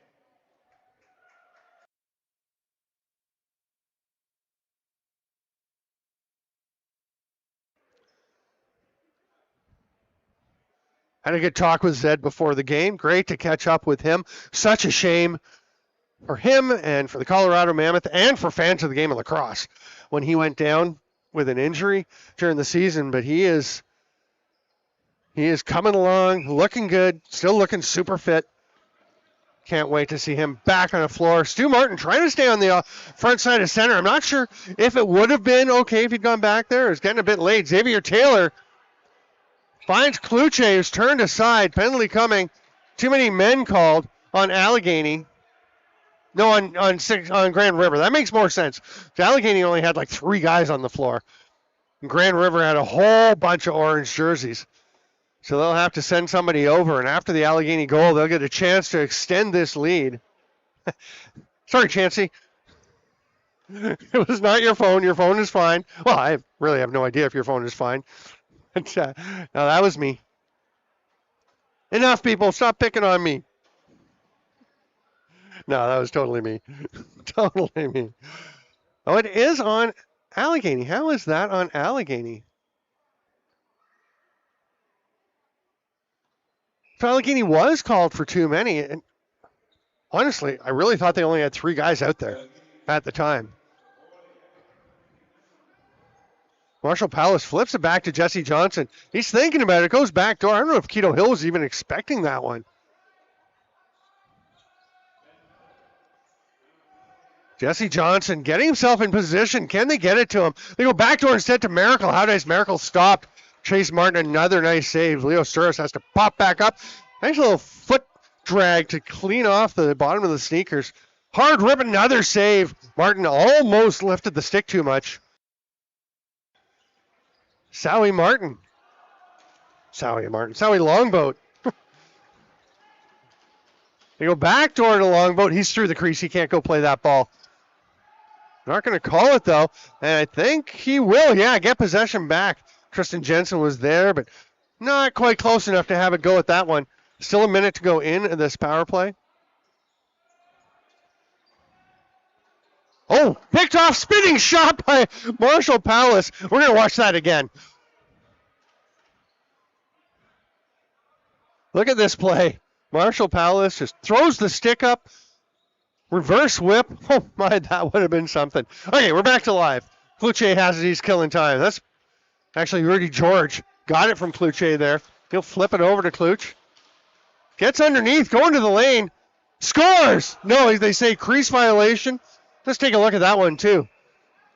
Speaker 1: Had a good talk with Zed before the game. Great to catch up with him. Such a shame for him and for the Colorado Mammoth and for fans of the game of lacrosse when he went down with an injury during the season. But he is coming along, looking good, still looking super fit. Can't wait to see him back on the floor. Stu Martin trying to stay on the front side of center. I'm not sure if it would have been okay if he'd gone back there. It's getting a bit late. Xavier Taylor finds Cloutier, who's turned aside. Penalty coming. Too many men called on Allegany. No, on Grand River. That makes more sense. Allegany only had like 3 guys on the floor. And Grand River had a whole bunch of orange jerseys. So they'll have to send somebody over. And after the Allegany goal, they'll get a chance to extend this lead. Sorry, Chancey. It was not your phone. Your phone is fine. Well, I really have no idea if your phone is fine. But, no, that was me. Enough, people. Stop picking on me. No, that was totally me. Totally me. Oh, it is on Allegany. How is that on Allegany? So Allegany was called for too many. And honestly, I really thought they only had 3 guys out there at the time. Marshall Palace flips it back to Jesse Johnson. He's thinking about it. Goes back door. I don't know if Keto Hill was even expecting that one. Jesse Johnson getting himself in position. Can they get it to him? They go back door instead to Miracle. How nice. Miracle stopped. Chase Martin, another nice save. Leo Suris has to pop back up. Nice little foot drag to clean off the bottom of the sneakers. Hard rip, another save. Martin almost lifted the stick too much. Sowie Longboat. They go back door to Longboat. He's through the crease. He can't go play that ball. Not going to call it, though. And I think he will, get possession back. Tristan Jensen was there, but not quite close enough to have it go at that one. Still a minute to go in this power play. Oh, picked off, spinning shot by Marshall Palace. We're going to watch that again. Look at this play. Marshall Palace just throws the stick up. Reverse whip. Oh, my, that would have been something. Okay, we're back to live. Cloutier has it. He's killing time. That's actually Rudy George. Got it from Cloutier there. He'll flip it over to Cloutier. Gets underneath, going to the lane. Scores! No, they say crease violation. Let's take a look at that one, too.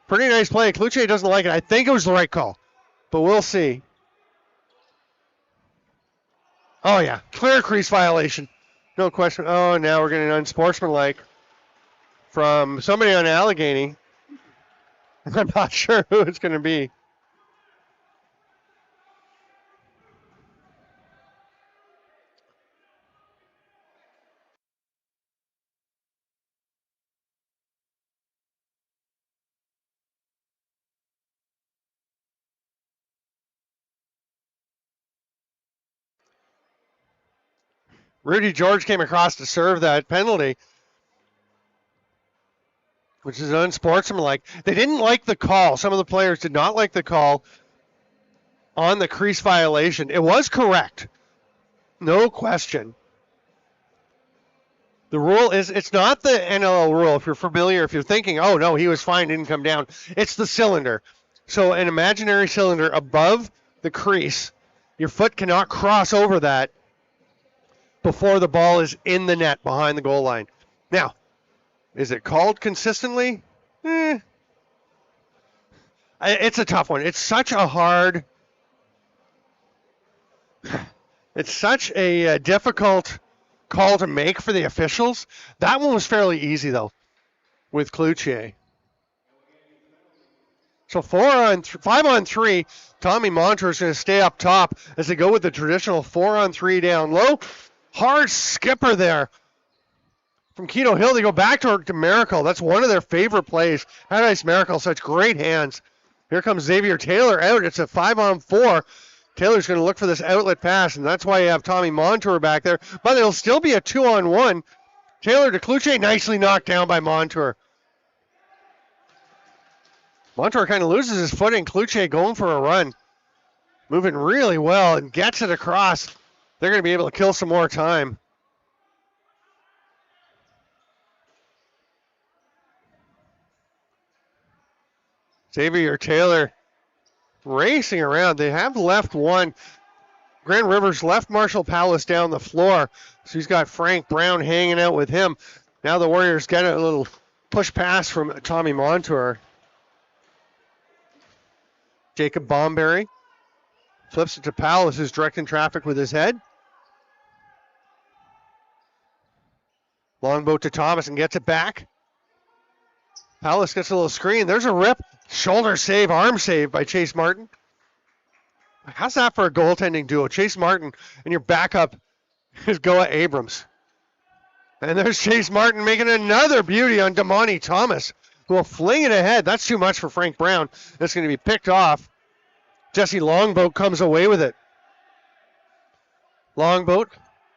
Speaker 1: Pretty nice play. Cloutier doesn't like it. I think it was the right call, but we'll see. Oh, yeah. Clear crease violation. No question. Oh, now we're getting unsportsmanlike from somebody on Allegany. I'm not sure who it's going to be. Rudy George came across to serve that penalty, which is unsportsmanlike. They didn't like the call. Some of the players did not like the call on the crease violation. It was correct. No question. The rule is, it's not the NLL rule. If you're familiar, if you're thinking, oh, no, he was fine, didn't come down. It's the cylinder. So an imaginary cylinder above the crease, your foot cannot cross over that before the ball is in the net behind the goal line. Now, is it called consistently? It's a tough one. It's such a hard It's such a difficult call to make for the officials. That one was fairly easy, though, with Cloutier. So 5-on-3. Tommy Montour is going to stay up top as they go with the traditional 4-on-3 down low. Hard skipper there from Keto Hill. They go back to Miracle. That's one of their favorite plays. How nice Miracle, such great hands. Here comes Xavier Taylor out. It's a 5-on-4. Taylor's going to look for this outlet pass, and that's why you have Tommy Montour back there. But it'll still be a 2-on-1. Taylor to Cloutier, nicely knocked down by Montour. Montour kind of loses his footing. Cloutier going for a run. Moving really well and gets it across. They're going to be able to kill some more time. Xavier Taylor racing around. They have left one. Grand River's left Marshall Palace down the floor. So he's got Frank Brown hanging out with him. Now the Warriors get a little push pass from Tommy Montour. Jacob Bomberry flips it to Palace, who's directing traffic with his head. Longboat to Thomas and gets it back. Palace gets a little screen. There's a rip. Shoulder save, arm save by Chase Martin. How's that for a goaltending duo? Chase Martin and your backup is Goa Abrams. And there's Chase Martin making another beauty on Damani Thomas, who will fling it ahead. That's too much for Frank Brown. That's going to be picked off. Jesse Longboat comes away with it. Longboat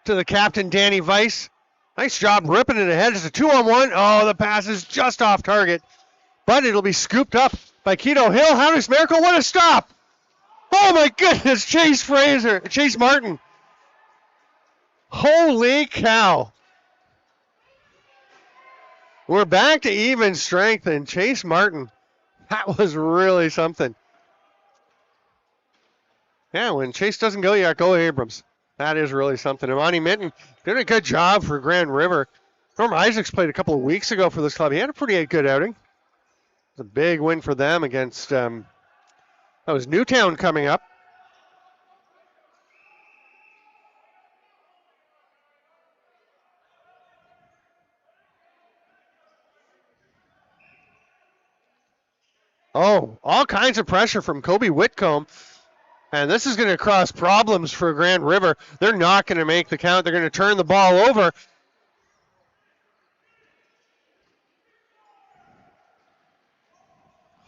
Speaker 1: to the captain, Danny Weiss. Nice job ripping it ahead. It's a 2-on-1. Oh, the pass is just off target. But it'll be scooped up by Keto Hill. How does Miracle? What a stop! Oh my goodness, Chase Martin. Holy cow. We're back to even strength, and Chase Martin, that was really something. Yeah, when Chase doesn't go, yeah, go Abrams. That is really something. Imani Minton did a good job for Grand River. Norm Isaacs played a couple of weeks ago for this club. He had a pretty good outing. It's a big win for them against, that was Newtown coming up. Oh, all kinds of pressure from Kobe Whitcomb. And this is going to cause problems for Grand River. They're not going to make the count. They're going to turn the ball over.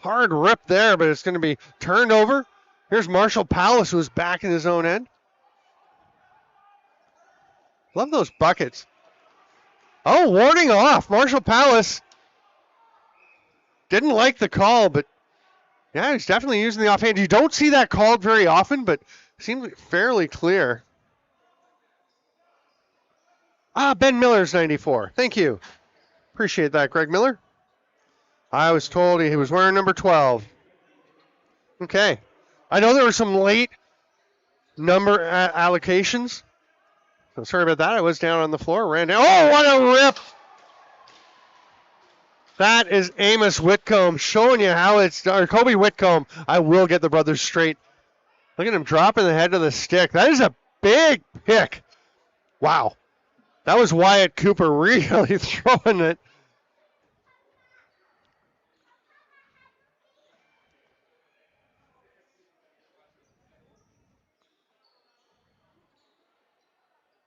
Speaker 1: Hard rip there, but it's going to be turned over. Here's Marshall Palace, who's back in his own end. Love those buckets. Oh, warning off. Marshall Palace didn't like the call, but yeah, he's definitely using the offhand. You don't see that called very often, but seems fairly clear. Ben Miller's 94. Thank you. Appreciate that, Greg Miller. I was told he was wearing number 12. Okay. I know there were some late number allocations. So sorry about that. I was down on the floor. Ran down. Oh, what a rip! That is Amos Whitcomb showing you how it's done. Or Kobe Whitcomb. I will get the brothers straight. Look at him dropping the head of the stick. That is a big pick. Wow. That was Wyatt Cooper really throwing it.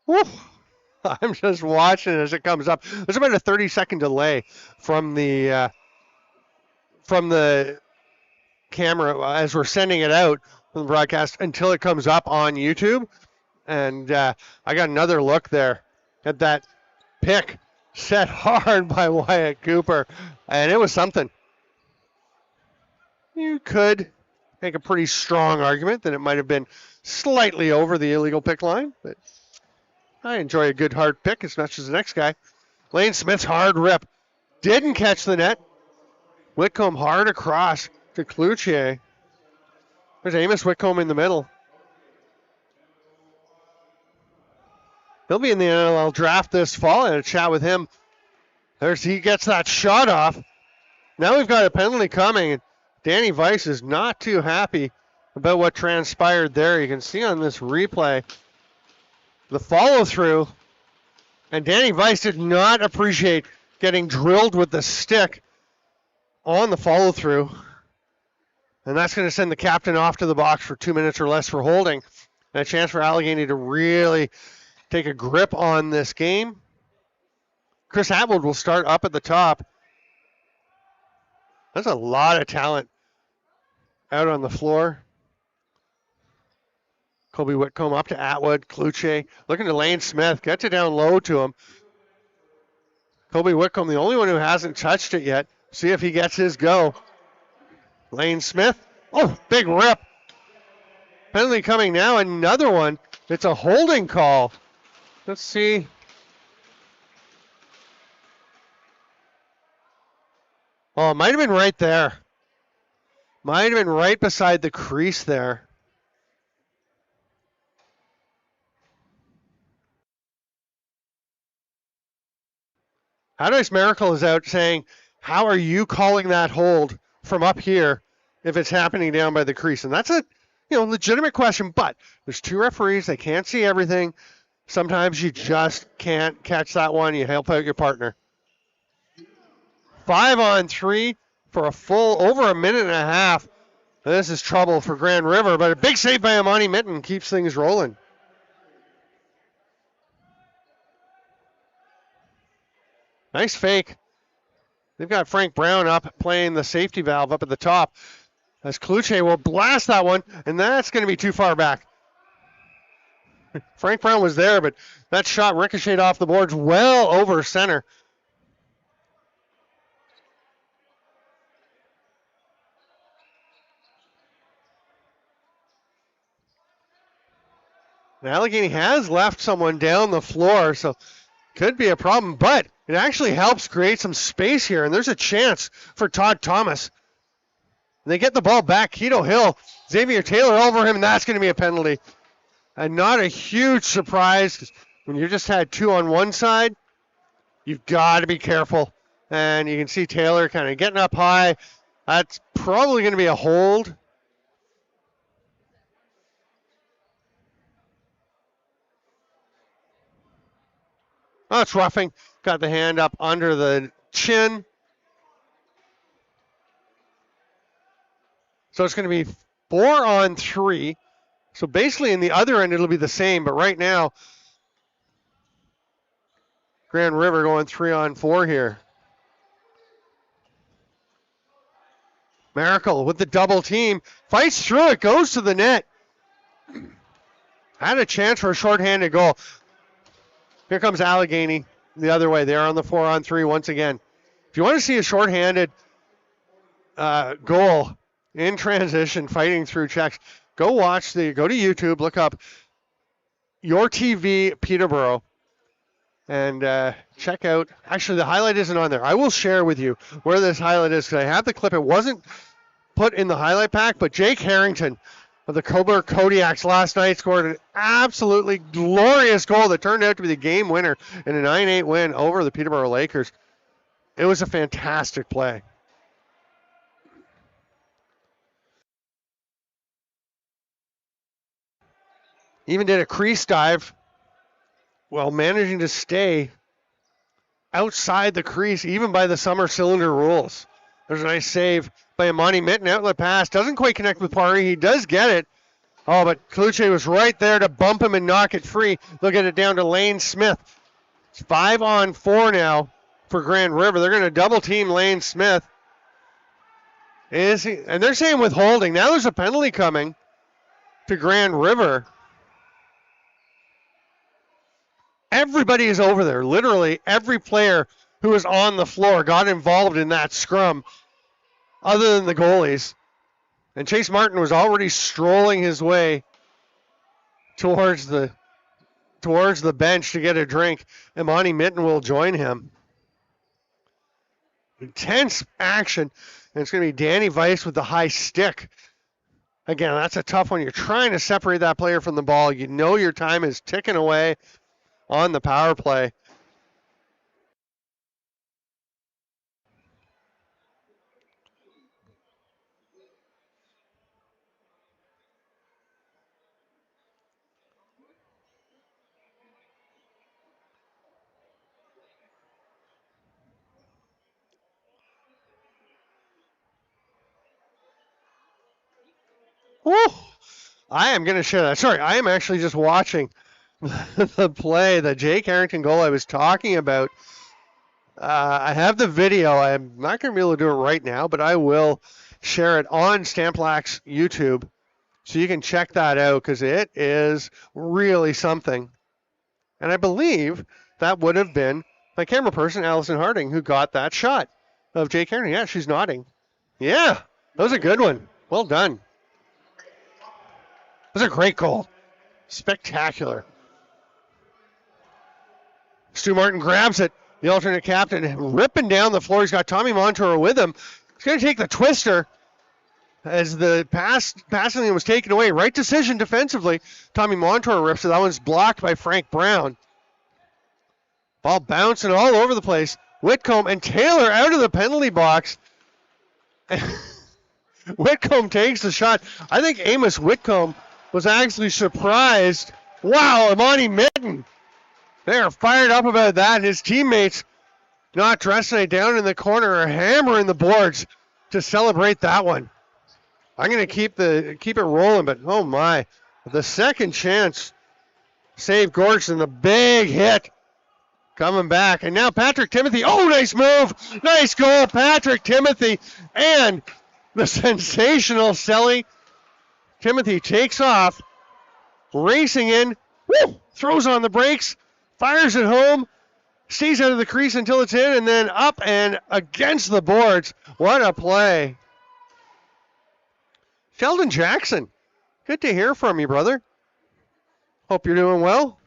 Speaker 1: Woo. I'm just watching as it comes up. There's about a 30-second delay from the camera as we're sending it out from the broadcast until it comes up on YouTube. And I got another look there at that pick set hard by Wyatt Cooper, and it was something. You could make a pretty strong argument that it might have been slightly over the illegal pick line, but I enjoy a good hard pick as much as the next guy. Lane Smith's hard rip. Didn't catch the net. Whitcomb hard across to Cloutier. There's Amos Whitcomb in the middle. He'll be in the NLL draft this fall. I had a chat with him. He gets that shot off. Now we've got a penalty coming. Danny Weiss is not too happy about what transpired there. You can see on this replay the follow through, and Danny Weiss did not appreciate getting drilled with the stick on the follow through, and that's going to send the captain off to the box for 2 minutes or less for holding, and a chance for Allegany to really take a grip on this game. Chris Atwood will start up at the top. That's a lot of talent out on the floor. Colby Whitcomb up to Atwood. Kluche looking to Lane Smith. Gets it down low to him. Colby Whitcomb, the only one who hasn't touched it yet. See if he gets his go. Lane Smith. Oh, big rip. Penalty coming now. Another one. It's a holding call. Let's see. Oh, it might have been right there. Might have been right beside the crease there. Haudenosaunee Miracle is out saying, how are you calling that hold from up here if it's happening down by the crease? And that's a legitimate question, but there's two referees. They can't see everything. Sometimes you just can't catch that one. You help out your partner. 5-on-3 for a full over a minute and a half. And this is trouble for Grand River, but a big save by Amani Mitten keeps things rolling. Nice fake. They've got Frank Brown up playing the safety valve up at the top. As Kluche will blast that one, and that's going to be too far back. Frank Brown was there, but that shot ricocheted off the boards well over center. And Allegany has left someone down the floor, so could be a problem, but it actually helps create some space here, and there's a chance for Todd Thomas. And they get the ball back. Keto Hill, Xavier Taylor over him, and that's going to be a penalty. And not a huge surprise, 'cause when you just had two on one side, you've got to be careful. And you can see Taylor kind of getting up high. That's probably going to be a hold. Oh, it's roughing. Got the hand up under the chin. So it's going to be 4-on-3. So basically in the other end, it'll be the same. But right now, Grand River going 3-on-4 here. Miracle with the double team. Fights through it. Goes to the net. Had a chance for a shorthanded goal. Here comes Allegany the other way. They're on the 4-on-3 once again. If you want to see a shorthanded goal in transition, fighting through checks, go to YouTube, look up Your TV Peterborough, and check out. Actually, the highlight isn't on there. I will share with you where this highlight is because I have the clip. It wasn't put in the highlight pack, but Jake Harrington of the Coburg Kodiaks last night scored an absolutely glorious goal that turned out to be the game winner in a 9-8 win over the Peterborough Lakers. It was a fantastic play. Even did a crease dive while managing to stay outside the crease, even by the summer cylinder rules. There's a nice save by Amani Mitten. Outlet pass. Doesn't quite connect with Pari. He does get it. Oh, but Kluche was right there to bump him and knock it free. They'll get it down to Lane Smith. It's 5-on-4 now for Grand River. They're going to double team Lane Smith. And they're saying withholding. Now there's a penalty coming to Grand River. Everybody is over there. Literally every player who was on the floor got involved in that scrum other than the goalies. And Chase Martin was already strolling his way towards the bench to get a drink. Amani Mitten will join him. Intense action. And it's going to be Danny Weiss with the high stick. Again, that's a tough one. You're trying to separate that player from the ball. You know your time is ticking away on the power play. Oh, I am going to share that. Sorry, I am actually just watching the play, the Jake Harrington goal I was talking about. I have the video. I'm not going to be able to do it right now, but I will share it on Stamplak's YouTube, so you can check that out because it is really something. And I believe that would have been my camera person, Allison Harding, who got that shot of Jake Harrington. Yeah, she's nodding. Yeah, that was a good one. Well done. That was a great goal. Spectacular. Stu Martin grabs it. The alternate captain ripping down the floor. He's got Tommy Montour with him. He's going to take the twister as the passing lane was taken away. Right decision defensively. Tommy Montour rips it. That one's blocked by Frank Brown. Ball bouncing all over the place. Whitcomb and Taylor out of the penalty box. Whitcomb takes the shot. I think Amos Whitcomb was actually surprised. Wow, Amani Mitten. They are fired up about that. His teammates not dressing it down in the corner are hammering the boards to celebrate that one. I'm going to keep it rolling, but oh my. The second chance save Gordon, the big hit coming back. And now Patrick Timothy. Oh, nice move. Nice goal, Patrick Timothy. And the sensational Selly. Timothy takes off, racing in, woo, throws on the brakes, fires it home, stays out of the crease until it's in, and then up and against the boards. What a play. Sheldon Jackson, good to hear from you, brother. Hope you're doing well.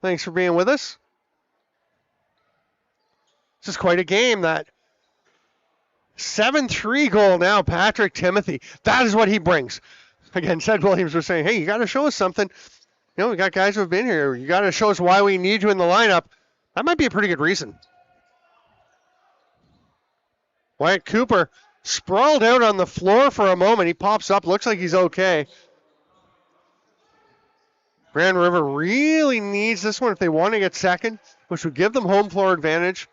Speaker 1: Thanks for being with us. This is quite a game. That 7-3 goal now, Patrick Timothy. That is what he brings. Again, Seth Williams was saying, hey, you got to show us something. You know, we got guys who have been here. You got to show us why we need you in the lineup. That might be a pretty good reason. Wyatt Cooper sprawled out on the floor for a moment. He pops up. Looks like he's okay. Grand River really needs this one if they want to get second, which would give them home floor advantage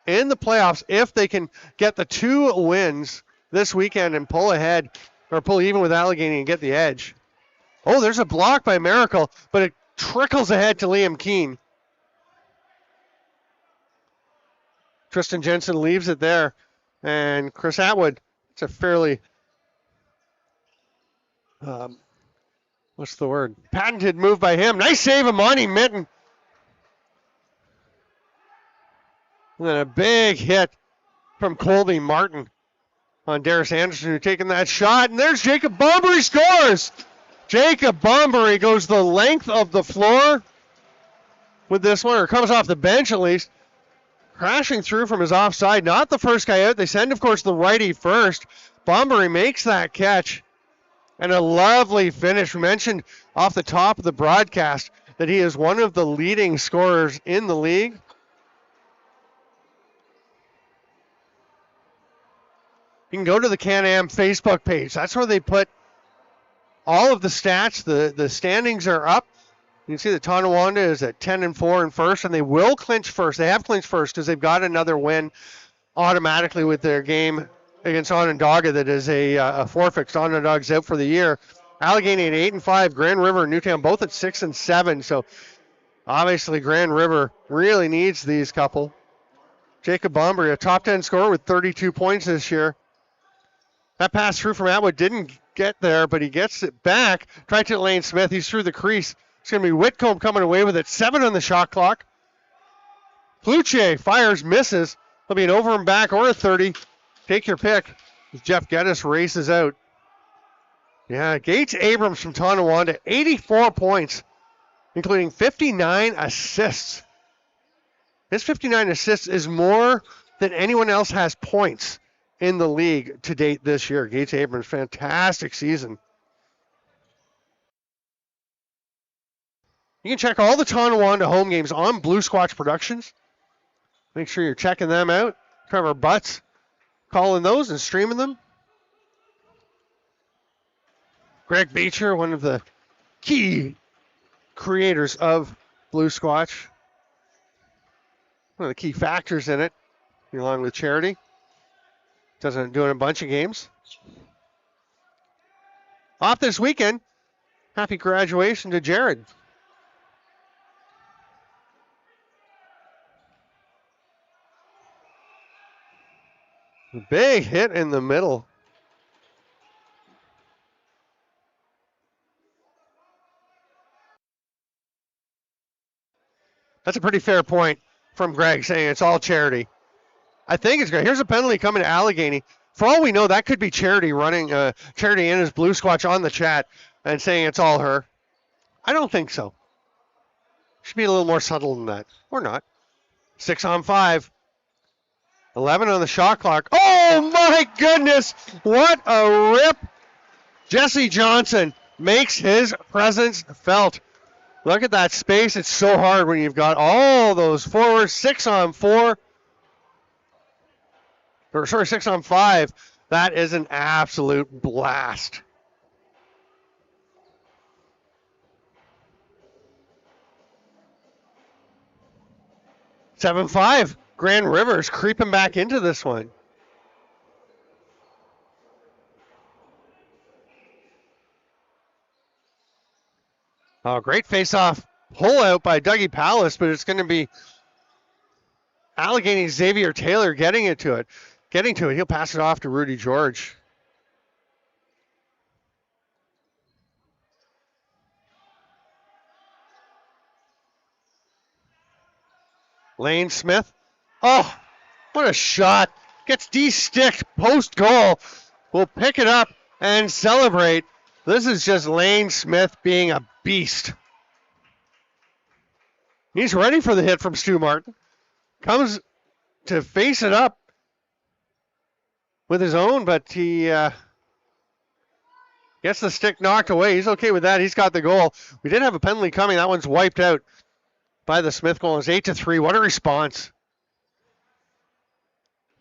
Speaker 1: in the playoffs if they can get the 2 wins this weekend and pull ahead or pull even with Allegany and get the edge. Oh, there's a block by Miracle, but it trickles ahead to Liam Keane. Tristan Jensen leaves it there. And Chris Atwood, it's a fairly, patented move by him. Nice save of Monty Mitten. And then a big hit from Colby Martin on Darius Anderson, who taking that shot. And there's Jacob Bombery scores. Jacob Bombery goes the length of the floor with this one, or comes off the bench at least. Crashing through from his offside. Not the first guy out. They send, of course, the righty first. Bombery makes that catch. And a lovely finish. We mentioned off the top of the broadcast that he is one of the leading scorers in the league. You can go to the Can-Am Facebook page. That's where they put all of the stats. The standings are up. You can see that Tonawanda is at 10-4 in first, and they will clinch first. They have clinched first because they've got another win automatically with their game against Onondaga that is a forfeit. Onondaga's out for the year. Allegany at 8-5. Grand River and Newtown both at 6-7. So obviously Grand River really needs these couple. Jacob Bombery, a top 10 scorer with 32 points this year. That pass through from Atwood didn't get there, but he gets it back. Tried to Lane Smith. He's through the crease. It's going to be Whitcomb coming away with it. 7 on the shot clock. Pluche fires, misses. There'll be an over and back or a 30. Take your pick. As Jeff Geddes races out. Yeah, Gates Abrams from Tonawanda, 84 points, including 59 assists. His 59 assists is more than anyone else has points in the league to date this year. Gates Abrams, fantastic season. You can check all the Tonawanda home games on Blue Squatch Productions. Make sure you're checking them out. Trevor Butts calling those and streaming them. Greg Beecher, one of the key creators of Blue Squatch. One of the key factors in it, along with Charity. Doing a bunch of games. off this weekend. Happy graduation to Jared. Big hit in the middle. That's a pretty fair point from Greg saying it's all Charity. I think it's great. Here's a penalty coming to Allegany. For all we know, that could be Charity running, Charity in his blue squatch on the chat and saying it's all her. I don't think so. Should be a little more subtle than that. Or not. 6 on 5. 11 on the shot clock. Oh my goodness! What a rip! Jesse Johnson makes his presence felt. Look at that space. It's so hard when you've got all those forwards. 6 on 4. Or sorry, 6 on 5. That is an absolute blast. Seven 5. Grand River's creeping back into this one. Oh, great face-off pull out by Dougie Palace, but it's going to be Allegany Xavier Taylor getting to it. He'll pass it off to Rudy George. Lane Smith. Oh, what a shot. Gets de-sticked post-goal. We'll pick it up and celebrate. This is just Lane Smith being a beast. He's ready for the hit from Stu Martin. Comes to face it up with his own, but he gets the stick knocked away. He's okay with that. He's got the goal. We did have a penalty coming. That one's wiped out by the Smith goal. It's 8-3. What a response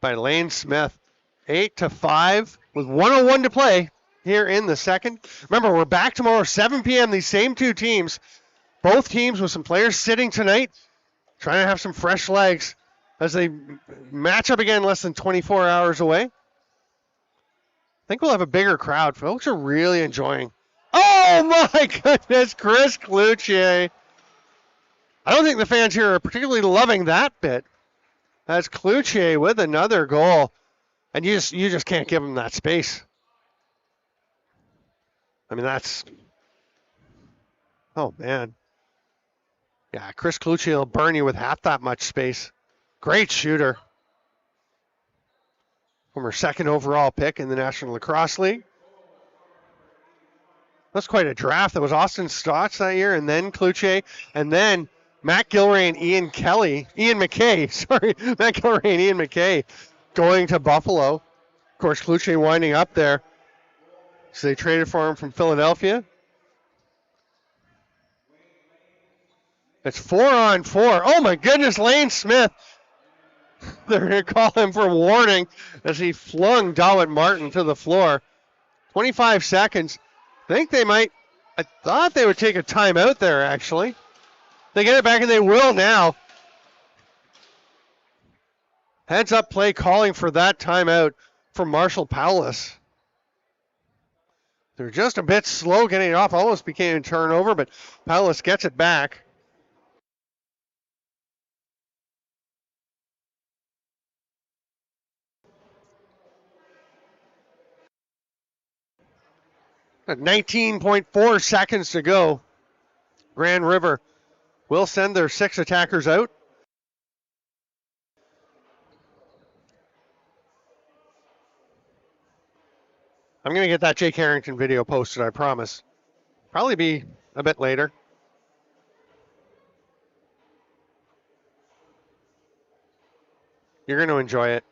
Speaker 1: by Lane Smith. 8-5 with 1:01 to play here in the second. Remember, we're back tomorrow, 7 p.m. These same two teams. Both teams with some players sitting tonight, trying to have some fresh legs as they match up again less than 24 hours away. I think we'll have a bigger crowd. Folks are really enjoying. Oh my goodness, Chris Cloutier. I don't think the fans here are particularly loving that bit. That's Cloutier with another goal. And you just can't give him that space. I mean, that's... Oh, man. Yeah, Chris Cloutier will burn you with half that much space. Great shooter. Former second overall pick in the National Lacrosse League. That's quite a draft. That was Austin Stotts that year, and then Cloutier, and then Matt Gilray and Ian McKay. Sorry, Matt Gilray and Ian McKay going to Buffalo. Of course, Cloutier winding up there. So they traded for him from Philadelphia. It's 4 on 4. Oh my goodness, Lane Smith. They're going to call him for warning as he flung Dawit Martin to the floor. 25 seconds. I thought they would take a timeout there, actually. They get it back, and they will now. Heads up play calling for that timeout for Marshall Powless. They're just a bit slow getting it off. Almost became a turnover, but Powless gets it back. At 19.4 seconds to go. Grand River will send their 6 attackers out. I'm going to get that Jake Harrington video posted, I promise. Probably be a bit later. You're going to enjoy it.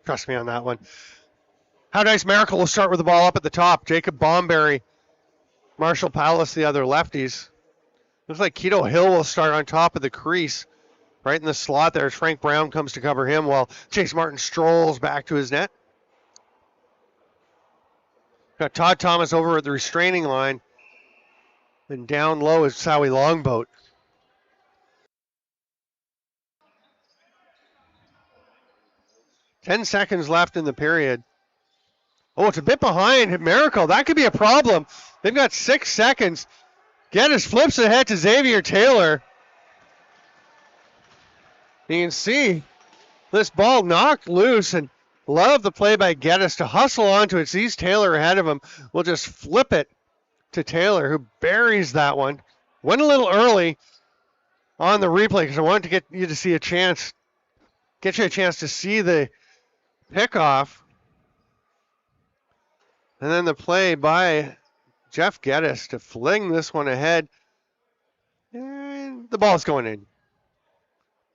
Speaker 1: Trust me on that one. How Nice Miracle will start with the ball up at the top. Jacob Bomberry, Marshall Palace, the other lefties. Looks like Keto Hill will start on top of the crease. Right in the slot there as Frank Brown comes to cover him while Chase Martin strolls back to his net. Got Todd Thomas over at the restraining line. And down low is Sowie Longboat. Ten seconds left in the period. Oh, it's a bit behind Miracle. That could be a problem. They've got 6 seconds. Geddes flips ahead to Xavier Taylor. You can see this ball knocked loose, and love the play by Geddes to hustle onto it. Sees Taylor ahead of him. Will just flip it to Taylor, who buries that one. Went a little early on the replay because I wanted to get you to see a chance, get you a chance to see the pickoff. And then the play by Jeff Geddes to fling this one ahead. And the ball's going in.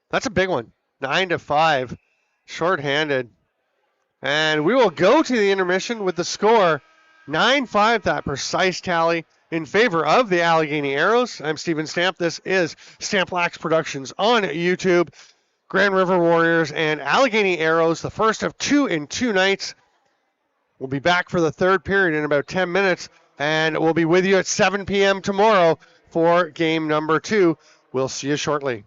Speaker 1: That's a big one. 9-5. Shorthanded. And we will go to the intermission with the score 9-5, that precise tally in favor of the Allegany Arrows. I'm Steven Stamp. This is Stamp Lax Productions on YouTube. Grand River Warriors and Allegany Arrows, the first of 2 in 2 nights. We'll be back for the third period in about 10 minutes, and we'll be with you at 7 p.m. tomorrow for game number 2. We'll see you shortly.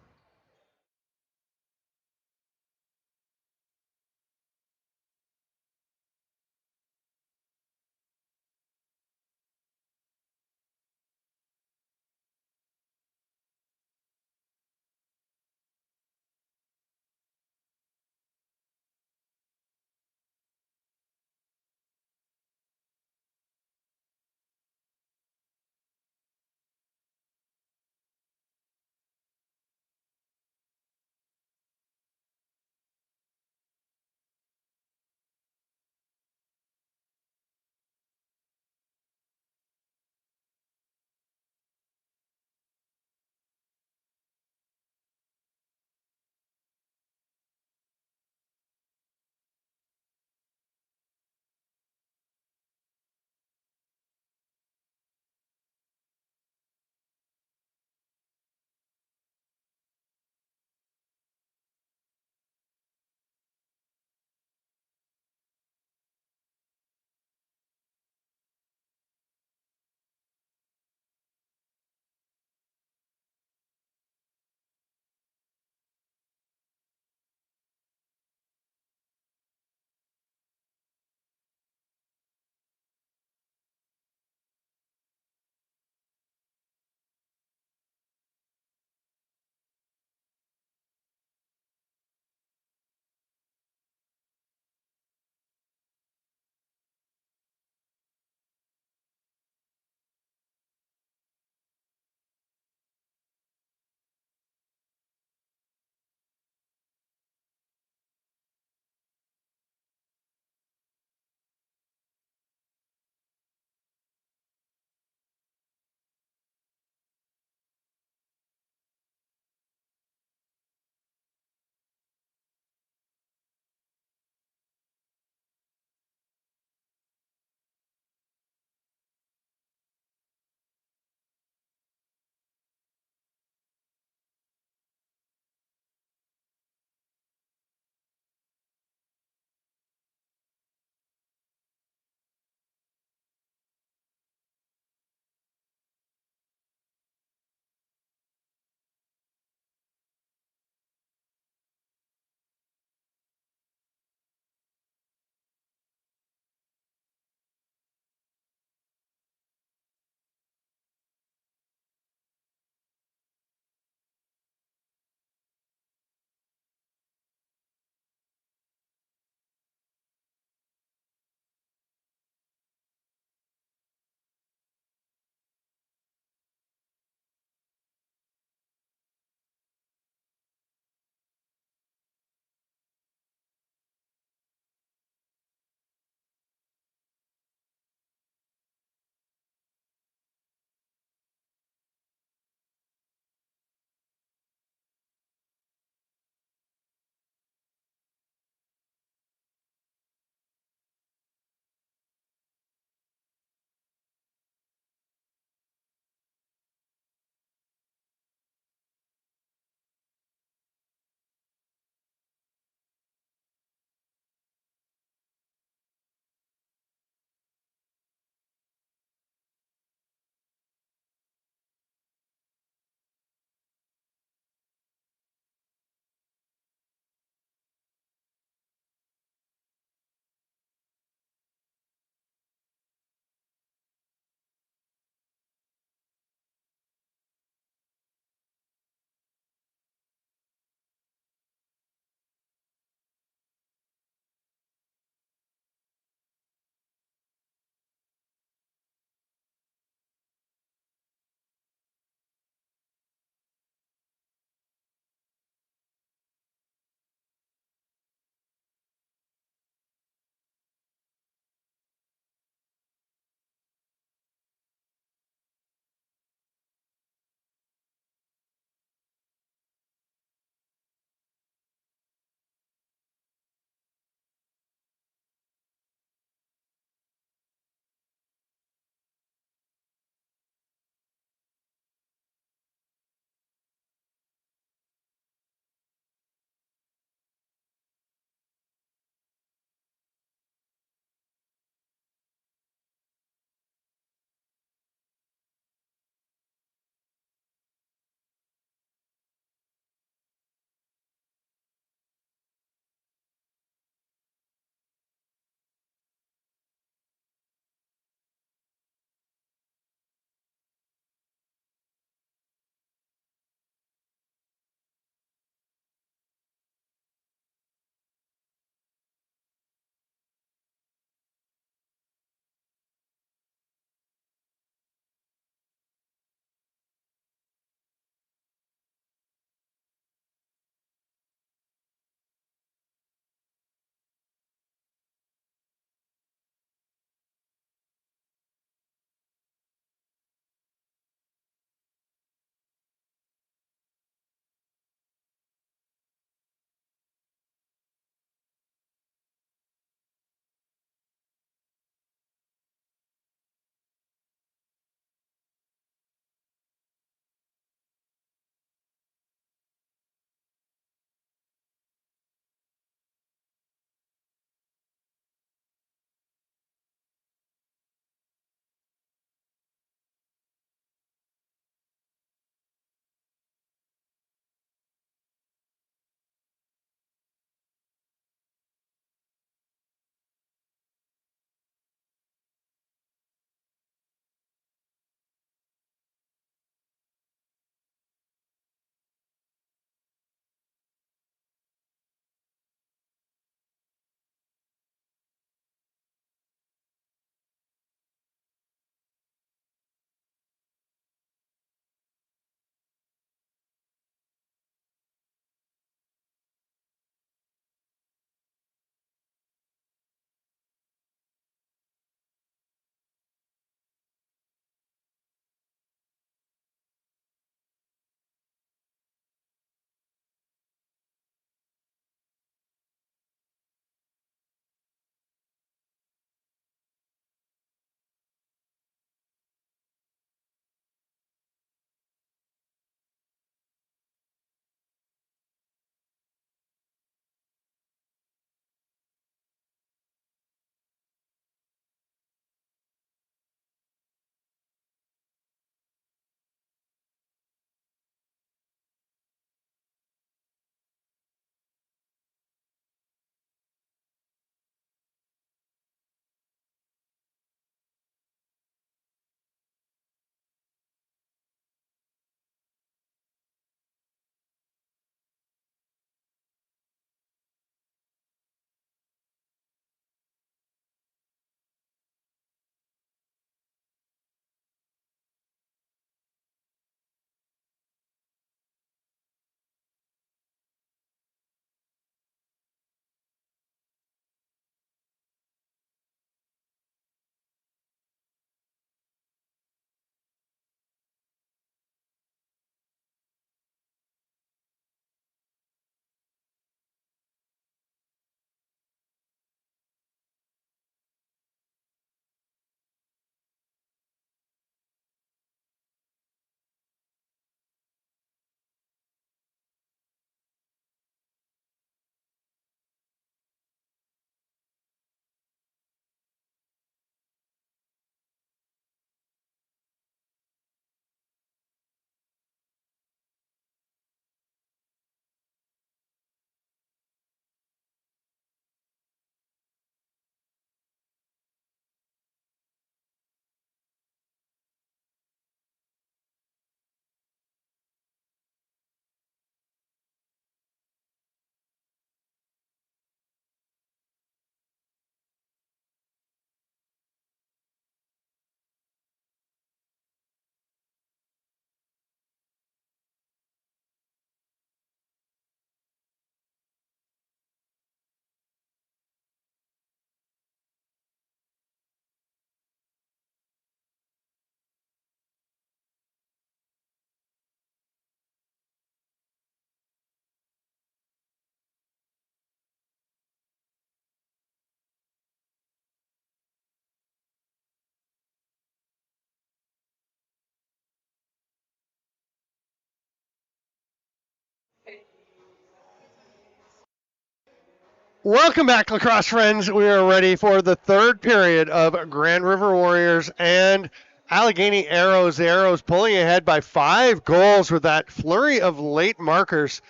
Speaker 1: Welcome back, lacrosse friends. We are ready for the third period of Grand River Warriors and Allegany Arrows. The Arrows pulling ahead by 5 goals with that flurry of late markers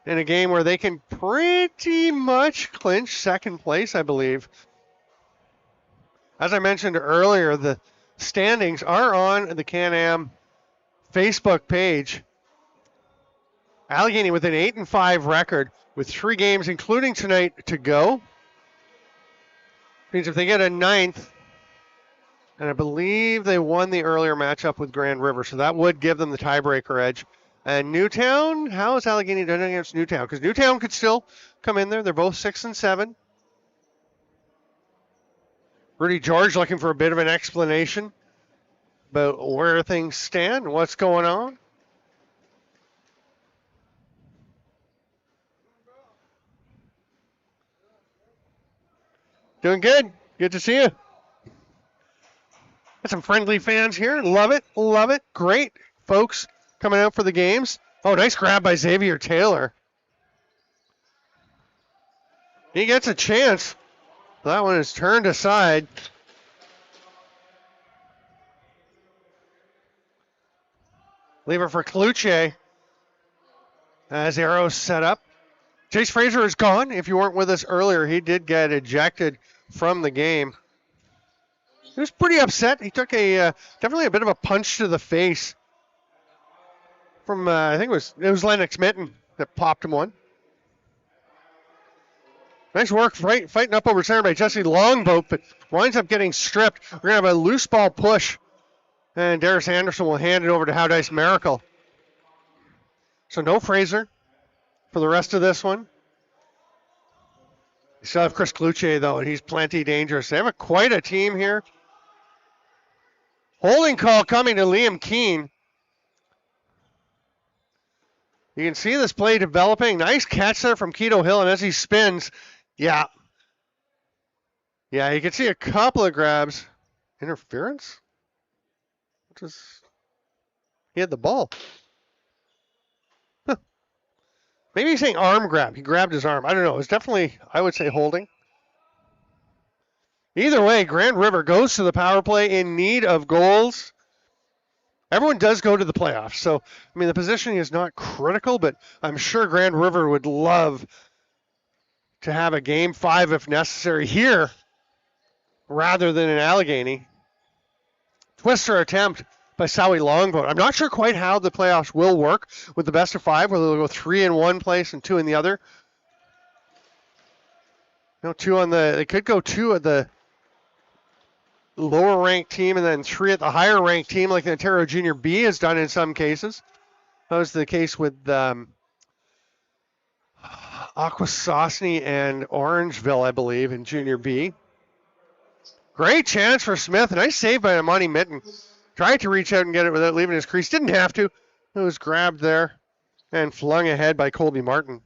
Speaker 1: in a game where they can pretty much clinch second place, I believe. As I mentioned earlier, the standings are on the Can-Am Facebook page. Allegany with an 8-5 record with 3 games, including tonight, to go. Means if they get a 9th, and I believe they won the earlier matchup with Grand River, so that would give them the tiebreaker edge. And Newtown, how is Allegany done against Newtown? Because Newtown could still come in there. They're both 6-7. Rudy George looking for a bit of an explanation about where things stand and what's going on. Doing good. Good to see you. Got some friendly fans here. Love it. Love it. Great folks coming out for the games. Oh, nice grab by Xavier Taylor. He gets a chance. That one is turned aside. Lever for Cloutier as Arrows set up. Chase Fraser is gone. If you weren't with us earlier, he did get ejected from the game. He was pretty upset. He took definitely a bit of a punch to the face from, I think it was Lennox Mitten that popped him one. Nice work fighting up over center by Jesse Longboat, but winds up getting stripped. We're going to have a loose ball push, and Darius Anderson will hand it over to Haudenosaunee Miracle. So no Fraser for the rest of this one. You still have Chris Cloutier, though, and he's plenty dangerous. They have quite a team here. Holding call coming to Liam Keane. You can see this play developing. Nice catch there from Keto Hill, and as he spins, yeah, you can see a couple of grabs. Interference? He had the ball. Maybe he's saying arm grab. He grabbed his arm. I don't know. It's definitely, I would say, holding. Either way, Grand River goes to the power play in need of goals. Everyone does go to the playoffs. So, I mean, the positioning is not critical, but I'm sure Grand River would love to have a game 5 if necessary here rather than in Allegany. Twister attempt by Sowie Longboat. I'm not sure quite how the playoffs will work with the best of 5, whether they'll go 3 in one place and 2 in the other. No, 2 on they could go 2 at the lower ranked team and then 3 at the higher ranked team like the Ontario Junior B has done in some cases. That was the case with Akwesasne and Orangeville, I believe, in Junior B. Great chance for Smith. Nice save by Amani Mitten. Tried to reach out and get it without leaving his crease. Didn't have to. It was grabbed there and flung ahead by Colby Martin.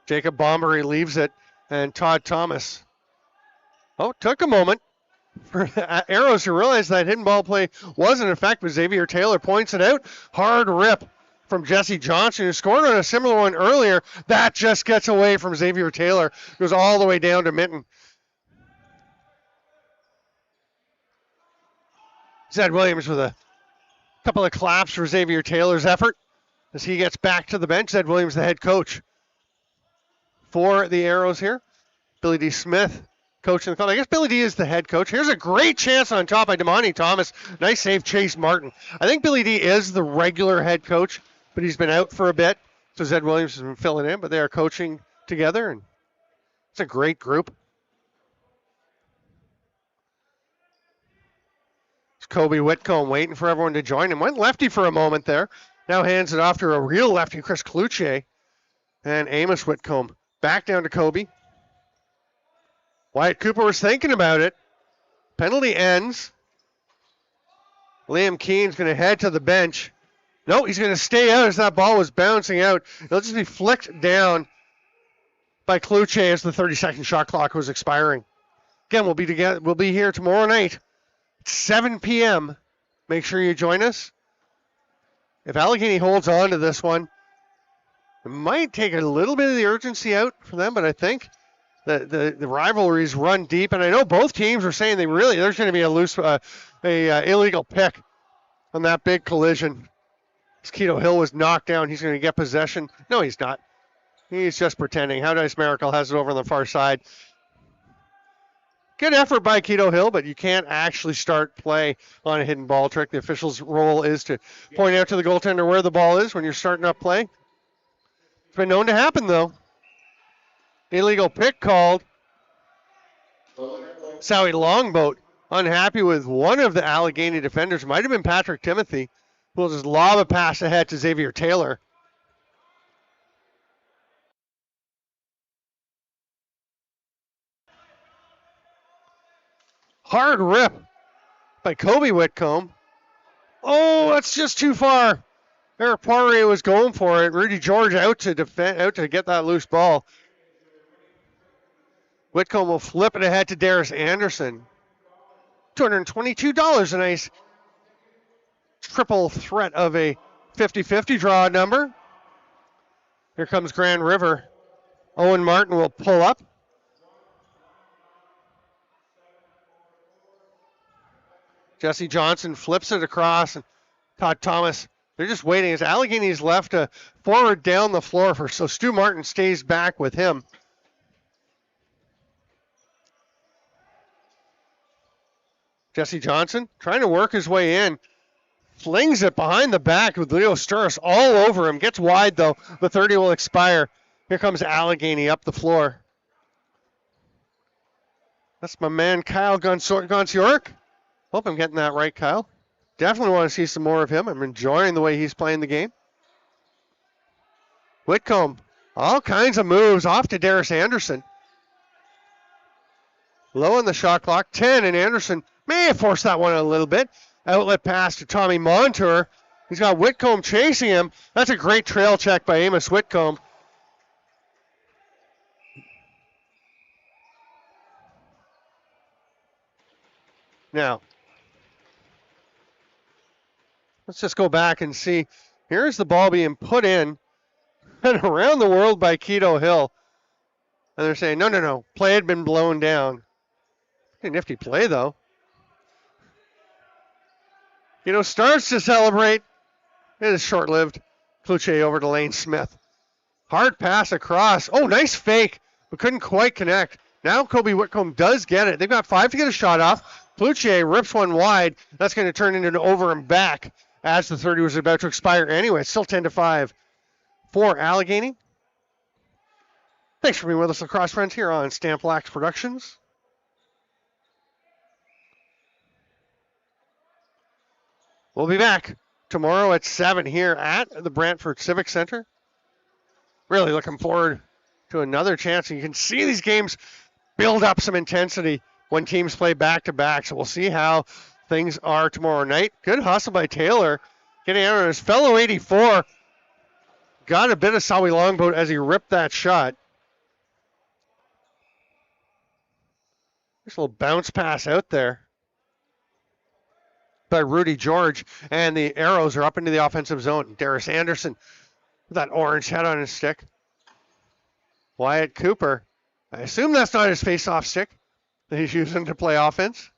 Speaker 1: Jacob Bombery leaves it, and Todd Thomas. Oh, took a moment for the Arrows to realize that hidden ball play was in effect, but Xavier Taylor points it out. Hard rip from Jesse Johnson, who scored on a similar one earlier. That just gets away from Xavier Taylor. Goes all the way down to Mitten. Zed Williams with a couple of claps for Xavier Taylor's effort as he gets back to the bench. Zed Williams, the head coach for the Arrows here. Billy D. Smith coaching the club. I guess Billy D is the head coach. Here's a great chance on top by Damani Thomas. Nice save, Chase Martin. I think Billy D is the regular head coach, but he's been out for a bit. So Zed Williams has been filling in, but they are coaching together, and it's a great group. Kobe Whitcomb waiting for everyone to join him. Went lefty for a moment there. Now hands it off to a real lefty, Chris Cloutier. And Amos Whitcomb back down to Kobe. Wyatt Cooper was thinking about it. Penalty ends. Liam Keene's going to head to the bench. No, he's going to stay out as that ball was bouncing out. It'll just be flicked down by Cloutier as the 30-second shot clock was expiring. Again, we'll be together. We'll be here tomorrow night. 7 p.m. Make sure you join us. If Allegany holds on to this one, It might take a little bit of the urgency out for them, but I think the rivalries run deep, and I know both teams are saying there's going to be a illegal pick on that big collision. Keto Hill was knocked down. He's going to get possession. No, he's not. He's just pretending. How nice Miracle has it over on the far side. Good effort by Keto Hill, but you can't actually start play on a hidden ball trick. The official's role is to point out to the goaltender where the ball is when you're starting up play. It's been known to happen, though. Illegal pick called. Sowie Longboat unhappy with one of the Allegany defenders. Might have been Patrick Timothy. Will just lob a pass ahead to Xavier Taylor. Hard rip by Kobe Whitcomb. Oh, that's just too far. Eric Poirier was going for it. Rudy George out to get that loose ball. Whitcomb will flip it ahead to Darius Anderson. $222, a nice triple threat of a 50-50 draw number. Here comes Grand River. Owen Martin will pull up. Jesse Johnson flips it across, and Todd Thomas, they're just waiting. As Allegany's left a forward down the floor, so Stu Martin stays back with him. Jesse Johnson trying to work his way in. Flings it behind the back with Leo Sturris all over him. Gets wide, though. The 30 will expire. Here comes Allegany up the floor. That's my man, Kyle Gonsiork. Hope I'm getting that right, Kyle. Definitely want to see some more of him. I'm enjoying the way he's playing the game. Whitcomb, all kinds of moves off to Darius Anderson. Low on the shot clock, 10, and Anderson may have forced that one a little bit. Outlet pass to Tommy Montour. He's got Whitcomb chasing him. That's a great trail check by Amos Whitcomb. Now, let's just go back and see. Here's the ball being put in and around the world by Keto Hill. And they're saying, no, play had been blown down. Pretty nifty play, though. Starts to celebrate. It is short-lived. Cloutier over to Lane Smith. Hard pass across. Oh, nice fake, but couldn't quite connect. Now Kobe Whitcomb does get it. They've got 5 to get a shot off. Cloutier rips one wide. That's going to turn into an over and back as the 30 was about to expire anyway. It's still 10-5 for Allegany. Thanks for being with us, lacrosse friends, here on Stamp Lax Productions. We'll be back tomorrow at 7 here at the Brantford Civic Center. Really looking forward to another chance. And you can see these games build up some intensity when teams play back-to-back. So we'll see how things are tomorrow night. Good hustle by Taylor. Getting out on his fellow 84. Got a bit of Sowie Longboat as he ripped that shot. Just a little bounce pass out there by Rudy George. And the Arrows are up into the offensive zone. Darius Anderson with that orange head on his stick. Wyatt Cooper. I assume that's not his face-off stick that he's using to play offense.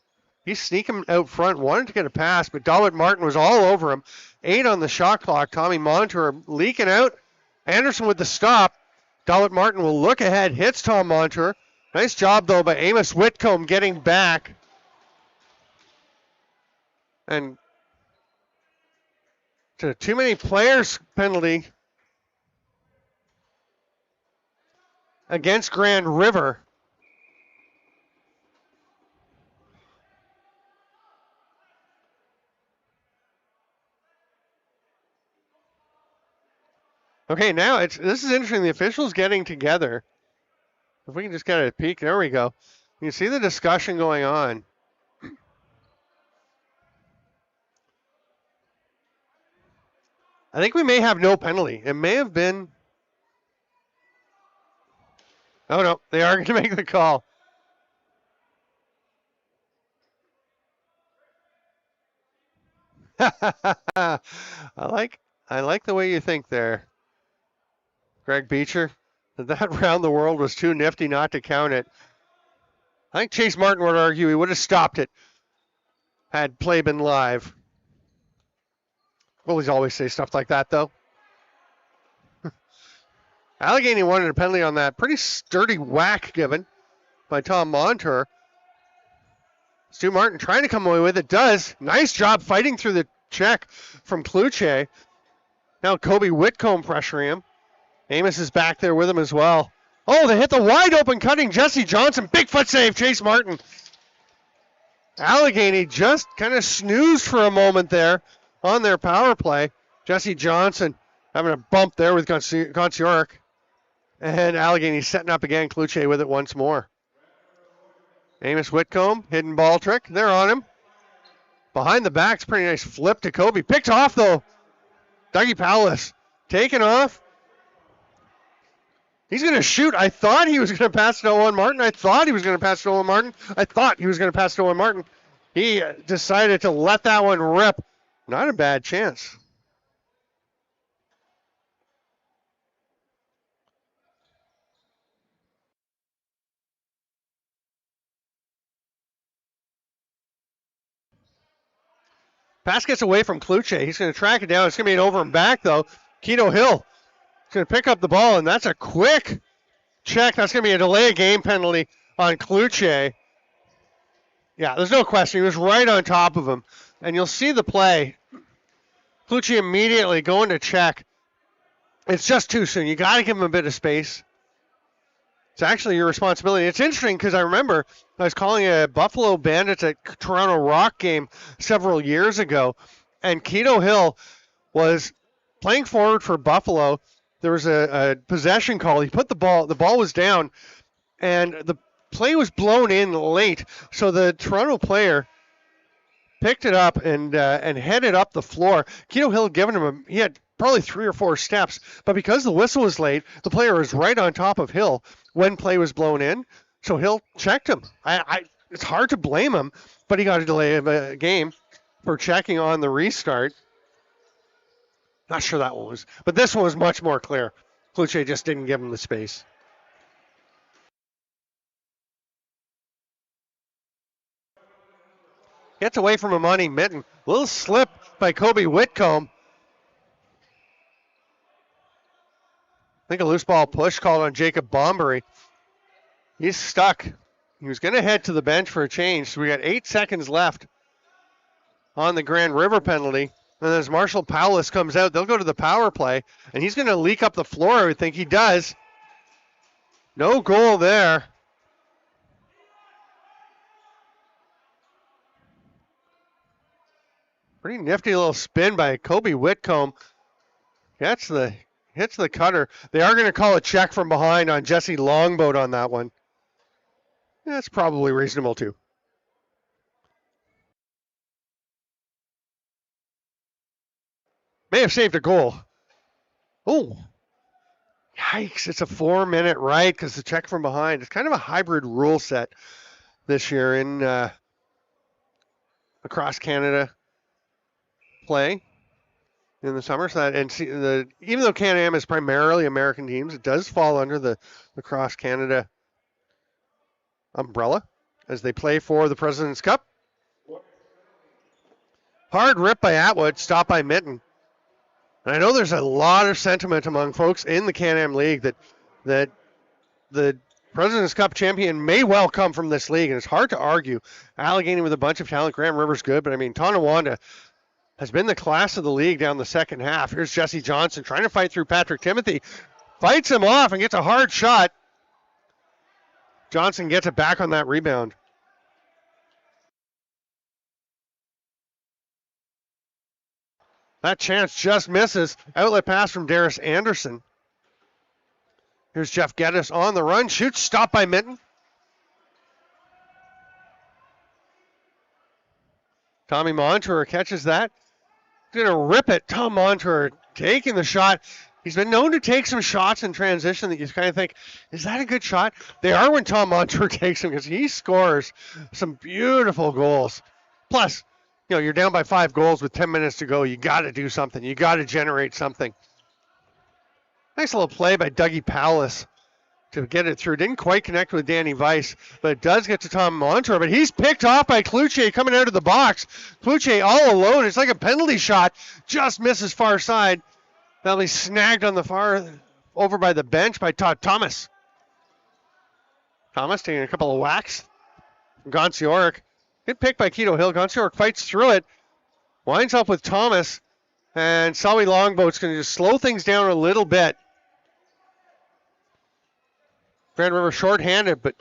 Speaker 1: He's sneaking out front, wanted to get a pass, but Dalwitt Martin was all over him. 8 on the shot clock. Tommy Montour leaking out. Anderson with the stop. Dalwitt Martin will look ahead, hits Tom Montour. Nice job, though, by Amos Whitcomb getting back. And to too many players penalty against Grand River. Okay, now this is interesting. The officials getting together. If we can just get a peek, there we go. You can see the discussion going on. I think we may have no penalty. It may have been. Oh no, they are going to make the call. I like the way you think there, Greg Beecher. That round the world was too nifty not to count it. I think Chase Martin would argue he would have stopped it had play been live. Goalies always say stuff like that, though. Allegany wanted a penalty on that. Pretty sturdy whack given by Tom Montour. Stu Martin trying to come away with it. Does. Nice job fighting through the check from Cloutier. Now Kobe Whitcomb pressuring him. Amos is back there with him as well. Oh, they hit the wide open cutting Jesse Johnson. Big foot save, Chase Martin. Allegany just kind of snoozed for a moment there on their power play. Jesse Johnson having a bump there with Gonciorek. And Allegany setting up again. Cloutier with it once more. Amos Whitcomb, hidden ball trick. They're on him. Behind the back's pretty nice flip to Kobe. Picked off though. Dougie Powless taken off. He's going to shoot. I thought he was going to pass to Owen Martin. I thought he was going to pass to Owen Martin. He decided to let that one rip. Not a bad chance. Pass gets away from Cloutier. He's going to track it down. It's going to be an over and back, though. Keto Hill is going to pick up the ball, and that's a quick check. That's going to be a delay of game penalty on Cloutier. Yeah, there's no question. He was right on top of him. And you'll see the play. Cloutier immediately going to check. It's just too soon. You got to give him a bit of space. It's actually your responsibility. It's interesting because I remember I was calling a Buffalo Bandits at Toronto Rock game several years ago, and Keto Hill was playing forward for Buffalo. There was a possession call. He put the ball was down, and the play was blown in late. So the Toronto player picked it up and headed up the floor. Keto Hill giving him he had probably 3 or 4 steps, but because the whistle was late, the player was right on top of Hill when play was blown in. So Hill checked him. It's hard to blame him, but he got a delay of a game for checking on the restart. Not sure that one was, but this one was much more clear. Cloutier just didn't give him the space. Gets away from Amani Mitten. Little slip by Kobe Whitcomb. I think a loose ball push called on Jacob Bombery. He's stuck. He was going to head to the bench for a change. So we got 8 seconds left on the Grand River penalty. And as Marshall Powless comes out, they'll go to the power play. And he's going to leak up the floor. I would think he does. No goal there. Pretty nifty little spin by Kobe Whitcomb. Hits the cutter. They are going to call a check from behind on Jesse Longboat on that one. That's probably reasonable too. May have saved a goal. Oh, yikes. It's a 4-minute right because the check from behind. It's kind of a hybrid rule set this year in across Canada play in the summer. So that, and even though Can-Am is primarily American teams, it does fall under the Cross Canada umbrella as they play for the President's Cup. Hard rip by Atwood, stopped by Mitten. And I know there's a lot of sentiment among folks in the Can-Am League that the President's Cup champion may well come from this league, and it's hard to argue. Allegany with a bunch of talent, Grand River's good, but I mean, Tonawanda has been the class of the league down the second half. Here's Jesse Johnson trying to fight through Patrick Timothy. Fights him off and gets a hard shot. Johnson gets it back on that rebound. That chance just misses. Outlet pass from Darius Anderson. Here's Jeff Geddes on the run. Shoots, stopped by Mitten. Tommy Montour catches that. He's going to rip it. Tom Montour taking the shot. He's been known to take some shots in transition that you kind of think, is that a good shot? They are when Tom Montour takes them because he scores some beautiful goals. Plus, you know, you're down by 5 goals with 10 minutes to go. You got to do something. You got to generate something. Nice little play by Dougie Powlis to get it through. Didn't quite connect with Danny Weiss, but it does get to Tom Montour. But he's picked off by Cloutier coming out of the box. Cloutier all alone. It's like a penalty shot. Just misses far side. That'll be snagged on the far over by the bench by Todd Thomas. Thomas taking a couple of whacks from Gonsioric. Good pick by Keto Hill. Gonsioric fights through it. Winds up with Thomas. And Sawi Longboat's going to just slow things down a little bit. Grand River short-handed, but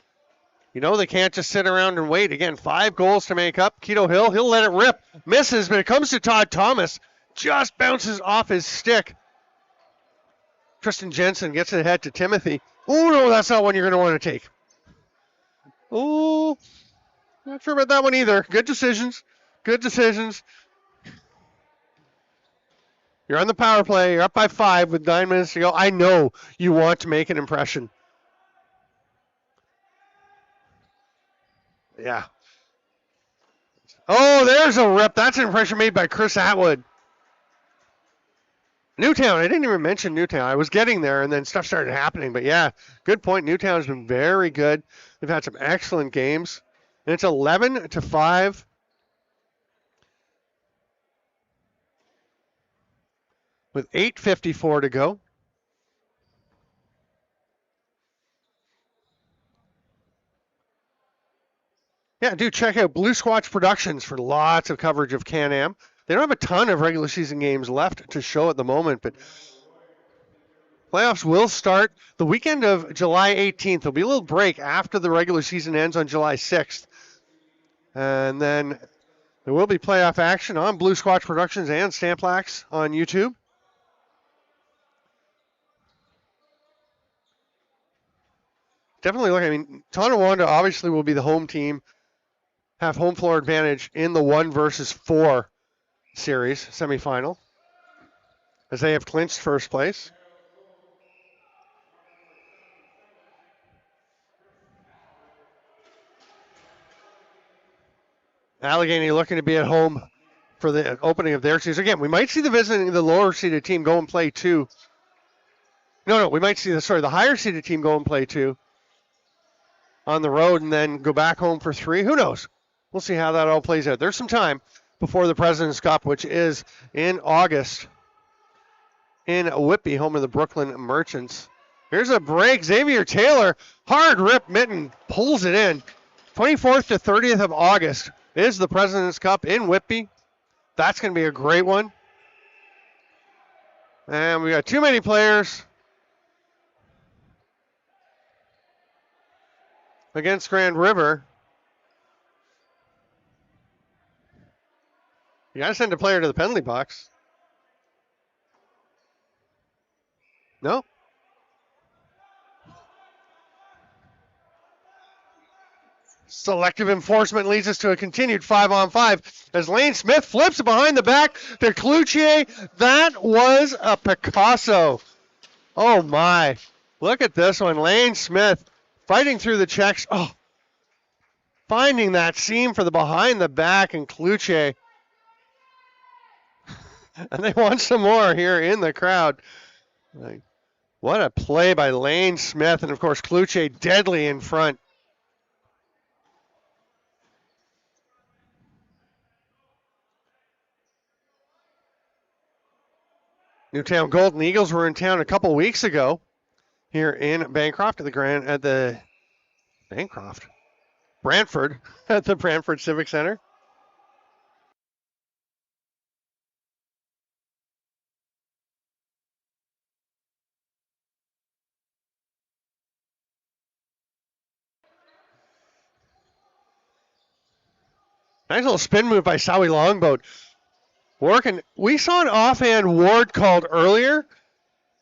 Speaker 1: you know they can't just sit around and wait. Again, 5 goals to make up. Keto Hill, he'll let it rip. Misses, but it comes to Todd Thomas. Just bounces off his stick. Tristan Jensen gets it ahead to Timothy. Oh, no, that's not one you're going to want to take. Oh, not sure about that one either. Good decisions. Good decisions. You're on the power play. You're up by 5 with 9 minutes to go. I know you want to make an impression. Yeah. Oh, there's a rip. That's an impression made by Chris Atwood. Newtown. I didn't even mention Newtown. I was getting there, and then stuff started happening. But, yeah, good point. Newtown's been very good. They've had some excellent games. And it's 11-5. With 8:54 to go. Yeah, do check out Blue Squatch Productions for lots of coverage of Can-Am. They don't have a ton of regular season games left to show at the moment, but playoffs will start the weekend of July 18th. There'll be a little break after the regular season ends on July 6th. And then there will be playoff action on Blue Squatch Productions and Stamplax on YouTube. Definitely look, I mean, Tonawanda obviously will be the home team. Have home floor advantage in the 1 versus 4 series semifinal, as they have clinched first place. Allegany looking to be at home for the opening of their series. Again, we might see the lower seeded team go and play 2. No, we might see the higher seeded team go and play 2 on the road and then go back home for 3. Who knows? We'll see how that all plays out. There's some time before the President's Cup, which is in August in Whitby, home of the Brooklyn Merchants. Here's a break. Xavier Taylor, hard rip mitten, pulls it in. 24th to 30th of August is the President's Cup in Whitby. That's going to be a great one. And we got too many players against Grand River. You got to send a player to the penalty box. No. Selective enforcement leads us to a continued 5-on-5 as Lane Smith flips it behind the back to Cloutier. That was a Picasso. Oh, my. Look at this one. Lane Smith fighting through the checks. Oh, finding that seam for the behind the back, and Cloutier. And they want some more here in the crowd. Like, what a play by Lane Smith. And, of course, Cloutier deadly in front. Newtown Golden Eagles were in town a couple weeks ago here in Bancroft at the Brantford at the Brantford Civic Center. Nice little spin move by Sawi Longboat. Working. We saw an offhand Ward called earlier.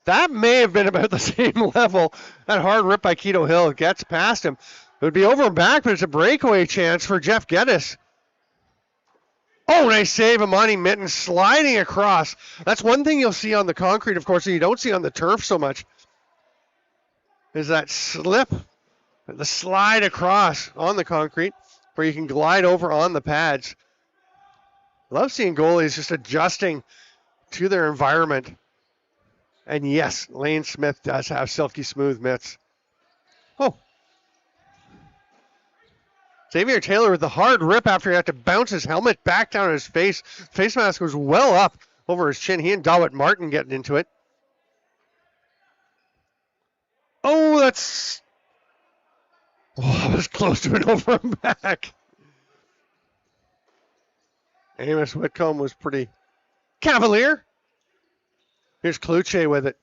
Speaker 1: That may have been about the same level. That hard rip by Keto Hill gets past him. It would be over and back, but it's a breakaway chance for Jeff Geddes. Oh, nice save. Amani Mitten sliding across. That's one thing you'll see on the concrete, of course, that you don't see on the turf so much, is that slip, the slide across on the concrete, where you can glide over on the pads. Love seeing goalies just adjusting to their environment. And yes, Lane Smith does have silky smooth mitts. Oh. Xavier Taylor with the hard rip after he had to bounce his helmet back down his face. Face mask was well up over his chin. He and Dawit Martin getting into it. Oh, that's... Oh, that was close to an over and back. Amos Whitcomb was pretty cavalier. Here's Kluche with it.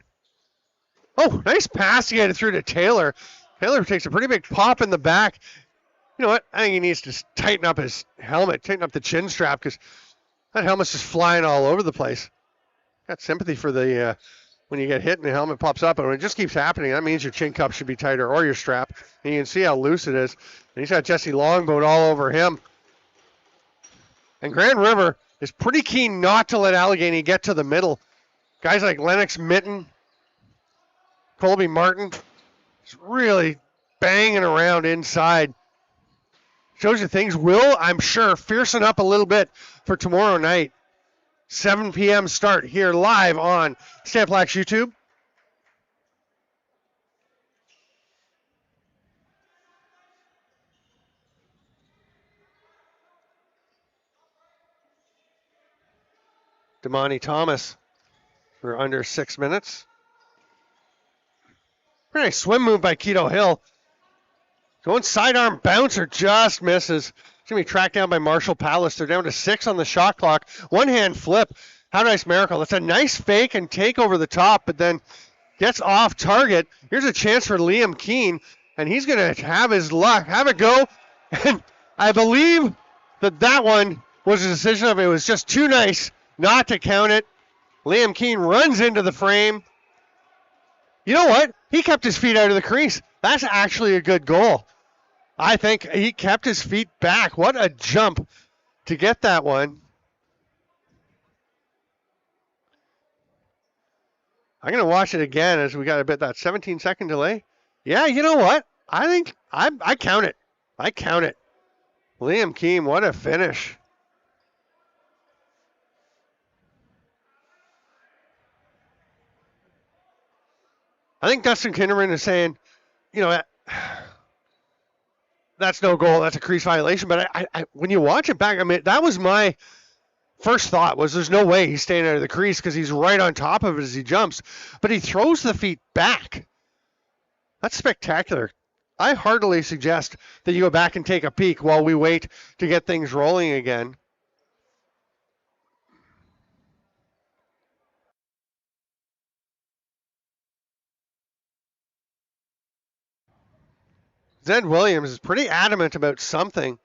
Speaker 1: Oh, nice pass to get it through to Taylor. Taylor takes a pretty big pop in the back. You know what? I think he needs to tighten up his helmet, tighten up the chin strap, because that helmet's just flying all over the place. Got sympathy for the when you get hit and the helmet pops up, and when it just keeps happening, that means your chin cup should be tighter or your strap. And you can see how loose it is. And he's got Jesse Longboat all over him. And Grand River is pretty keen not to let Allegany get to the middle. Guys like Lennox Mitten, Colby Martin, is really banging around inside. Shows you things will, I'm sure, fiercen up a little bit for tomorrow night. 7 p.m. start here live on Stamp Black's YouTube. Damani Thomas for under 6 minutes. Pretty nice swim move by Keto Hill. Going sidearm bouncer, just misses. It's going to be tracked down by Marshall Palace. They're down to 6 on the shot clock. One hand flip. How nice miracle. That's a nice fake and take over the top, but then gets off target. Here's a chance for Liam Keene, and he's going to have his luck. Have it go. And I believe that one was a decision of it was just too nice not to count it. Liam Keene runs into the frame. You know what? He kept his feet out of the crease. That's actually a good goal. I think he kept his feet back. What a jump to get that one. I'm going to watch it again as we got a bit that 17-second delay. Yeah, you know what? I think I count it. I count it. Liam Keene, what a finish. I think Dustin Kinderman is saying, you know, that's no goal. That's a crease violation. But I when you watch it back, I mean, that was my first thought was there's no way he's staying out of the crease because he's right on top of it as he jumps. But he throws the feet back. That's spectacular. I heartily suggest that you go back and take a peek while we wait to get things rolling again. Zed Williams is pretty adamant about something.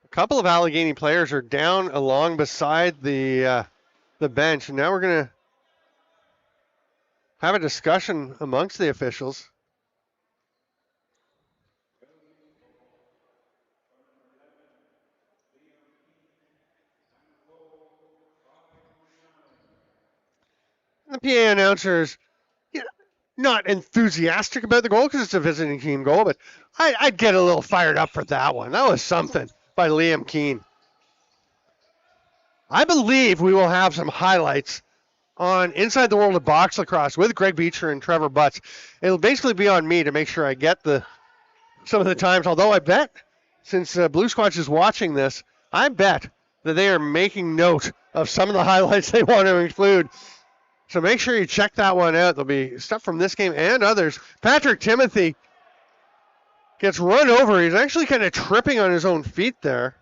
Speaker 1: A couple of Allegany players are down along beside the bench, and now we're going to have a discussion amongst the officials. The PA announcers, not enthusiastic about the goal because it's a visiting team goal, but I'd get a little fired up for that one. That was something by Liam Keene. I believe we will have some highlights on Inside the World of Box Lacrosse with Greg Beecher and Trevor Butts. It'll basically be on me to make sure I get some of the times, although I bet, since Blue Squatch is watching this, I bet that they are making note of some of the highlights they want to include. So make sure you check that one out. There'll be stuff from this game and others. Patrick Timothy gets run over. He's actually kind of tripping on his own feet there.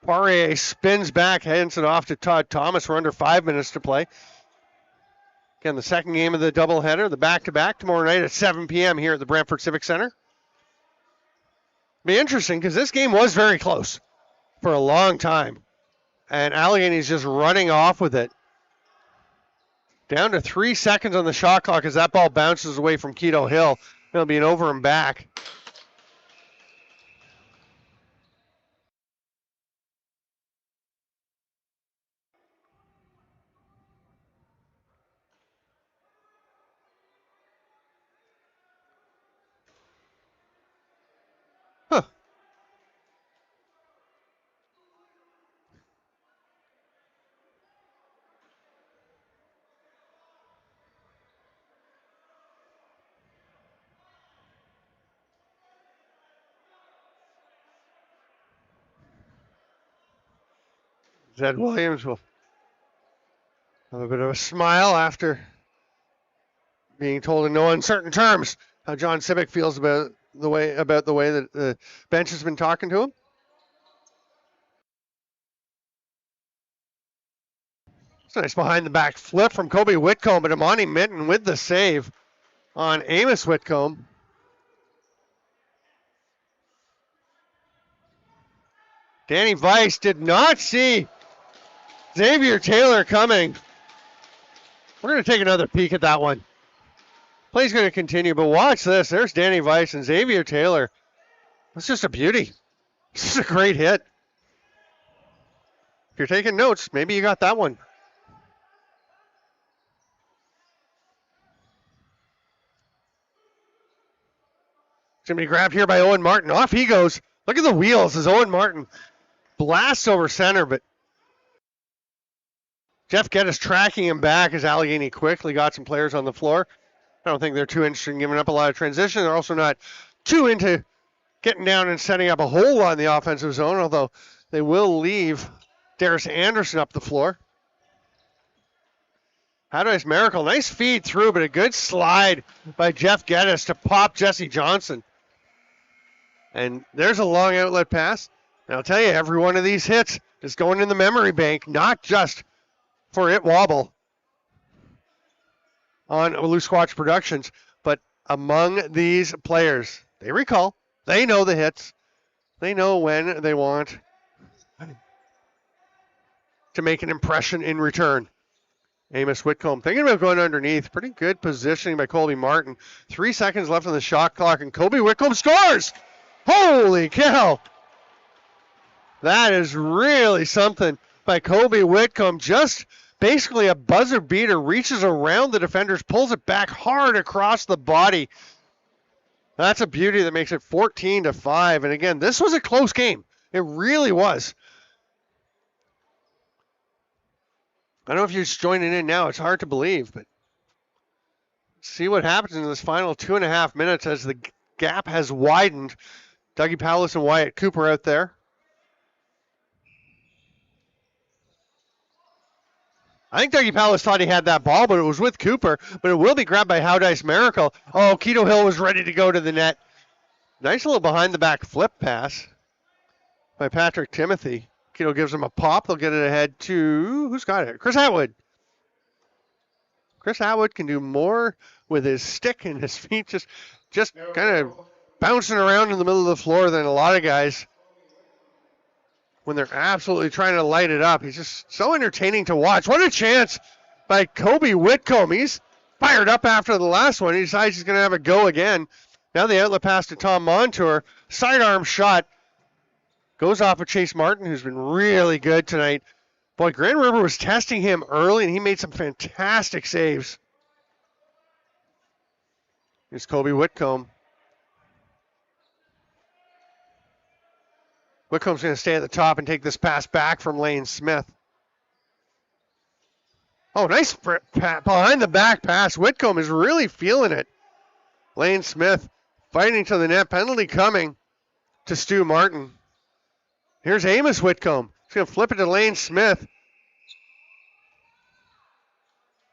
Speaker 1: Poirier spins back, hands it off to Todd Thomas. We're under 5 minutes to play. Again, the second game of the doubleheader, the back-to-back, tomorrow night at 7 p.m. here at the Brantford Civic Center. Be interesting because this game was very close for a long time. And Allegany's just running off with it. Down to 3 seconds on the shot clock as that ball bounces away from Keto Hill. It'll be an over and back. Zed Williams will have a bit of a smile after being told in no uncertain terms how John Civic feels about the way that the bench has been talking to him. It's a nice behind the back flip from Kobe Whitcomb, but Imani Minton with the save on Amos Whitcomb. Danny Weiss did not see Xavier Taylor coming. We're going to take another peek at that one. Play's going to continue, but watch this. There's Danny Weiss and Xavier Taylor. That's just a beauty. This is a great hit. If you're taking notes, maybe you got that one. It's going to be grabbed here by Owen Martin. Off he goes. Look at the wheels as Owen Martin blasts over center, but Jeff Geddes tracking him back as Allegany quickly got some players on the floor. I don't think they're too interested in giving up a lot of transition. They're also not too into getting down and setting up a hole on the offensive zone, although they will leave Darius Anderson up the floor. Haudenosaunee Miracle, nice feed through, but a good slide by Jeff Geddes to pop Jesse Johnson. And there's a long outlet pass. And I'll tell you, every one of these hits is going in the memory bank, not just for It Wobble on Loose Squatch Productions, but among these players. They recall. They know the hits. They know when they want to make an impression in return. Amos Whitcomb thinking about going underneath. Pretty good positioning by Colby Martin. 3 seconds left on the shot clock, and Kobe Whitcomb scores! Holy cow! That is really something by Kobe Whitcomb. Just basically a buzzer beater, reaches around the defenders, pulls it back hard across the body. That's a beauty that makes it 14-5. And again, this was a close game. It really was. I don't know if you're just joining in now. It's hard to believe, but see what happens in this final 2.5 minutes as the gap has widened. Dougie Powless and Wyatt Cooper out there. I think Dougie Powless thought he had that ball, but it was with Cooper. But it will be grabbed by Haudenosaunee Miracle. Oh, Keto Hill was ready to go to the net. Nice little behind-the-back flip pass by Patrick Timothy. Keto gives him a pop. They'll get it ahead to, who's got it? Chris Atwood. Chris Atwood can do more with his stick and his feet, just kind of bouncing around in the middle of the floor than a lot of guys when they're absolutely trying to light it up. He's just so entertaining to watch. What a chance by Kobe Whitcomb. He's fired up after the last one. He decides he's going to have a go again. Now the outlet pass to Tom Montour. Sidearm shot. Goes off of Chase Martin, who's been really good tonight. Boy, Grand River was testing him early, and he made some fantastic saves. Here's Kobe Whitcomb. Whitcomb's going to stay at the top and take this pass back from Lane Smith. Oh, nice behind the back pass. Whitcomb is really feeling it. Lane Smith fighting to the net. Penalty coming to Stu Martin. Here's Amos Whitcomb. He's going to flip it to Lane Smith.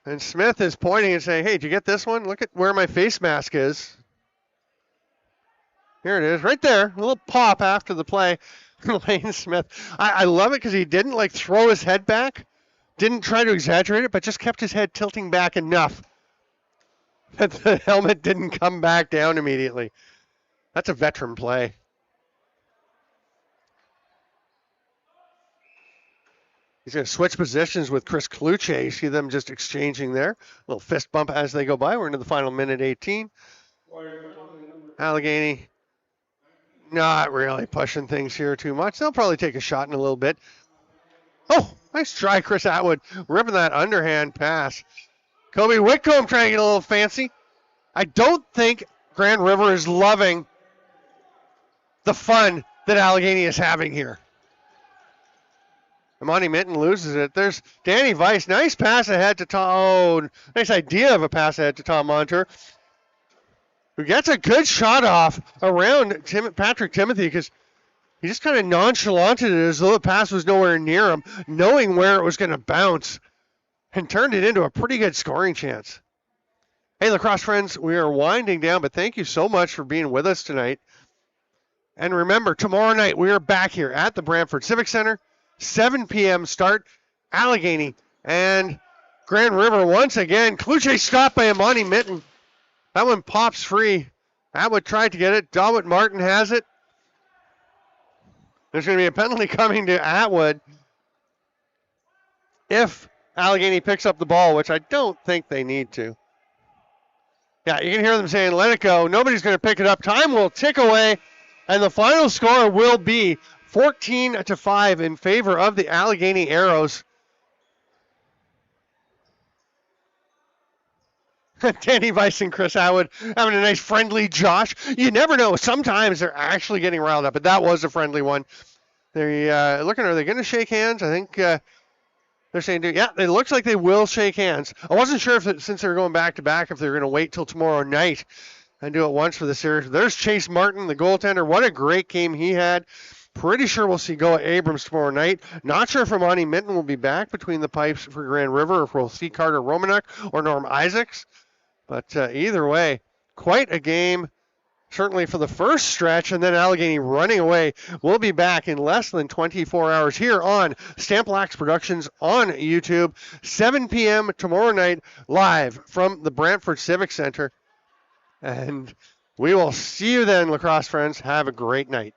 Speaker 1: And Smith is pointing and saying, hey, did you get this one? Look at where my face mask is. Here it is, right there. A little pop after the play. Lane Smith. I love it because he didn't like throw his head back. Didn't try to exaggerate it, but just kept his head tilting back enough that the helmet didn't come back down immediately. That's a veteran play. He's going to switch positions with Chris Kluche. You see them just exchanging there. A little fist bump as they go by. We're into the final minute 18. Allegany not really pushing things here too much. They'll probably take a shot in a little bit. Oh, nice try, Chris Atwood. Ripping that underhand pass. Kobe Whitcomb trying to get a little fancy. I don't think Grand River is loving the fun that Allegany is having here. Imani Minton loses it. There's Danny Weiss. Nice pass ahead to Tom. Oh, nice idea of a pass ahead to Tom Montour, who gets a good shot off around Patrick Timothy because He just kind of nonchalanted it as though the pass was nowhere near him, knowing where it was going to bounce, and turned it into a pretty good scoring chance. Hey, lacrosse friends, we are winding down, but thank you so much for being with us tonight. And remember, tomorrow night we are back here at the Brantford Civic Center, 7 p.m. start, Allegany and Grand River once again. Kluche stopped by Amani Mitten. That one pops free. Atwood tried to get it. Dawit Martin has it. There's going to be a penalty coming to Atwood if Allegany picks up the ball, which I don't think they need to. Yeah, you can hear them saying, let it go. Nobody's going to pick it up. Time will tick away, and the final score will be 14-5 in favor of the Allegany Arrows. Danny Weiss and Chris Atwood having a nice friendly Josh. You never know. Sometimes they're actually getting riled up, but that was a friendly one. They're looking, are they going to shake hands? I think they're saying, yeah, it looks like they will shake hands. I wasn't sure if since they're going back-to-back, if they're going to wait till tomorrow night and do it once for the series. There's Chase Martin, the goaltender. What a great game he had. Pretty sure we'll see Goa Abrams tomorrow night. Not sure if Amani Minton will be back between the pipes for Grand River, or if we'll see Carter Romanuk or Norm Isaacs. But either way, quite a game, certainly for the first stretch, and then Allegany running away. We'll be back in less than 24 hours here on Stamplax Productions on YouTube, 7 p.m. tomorrow night, live from the Brantford Civic Center. And we will see you then, lacrosse friends. Have a great night.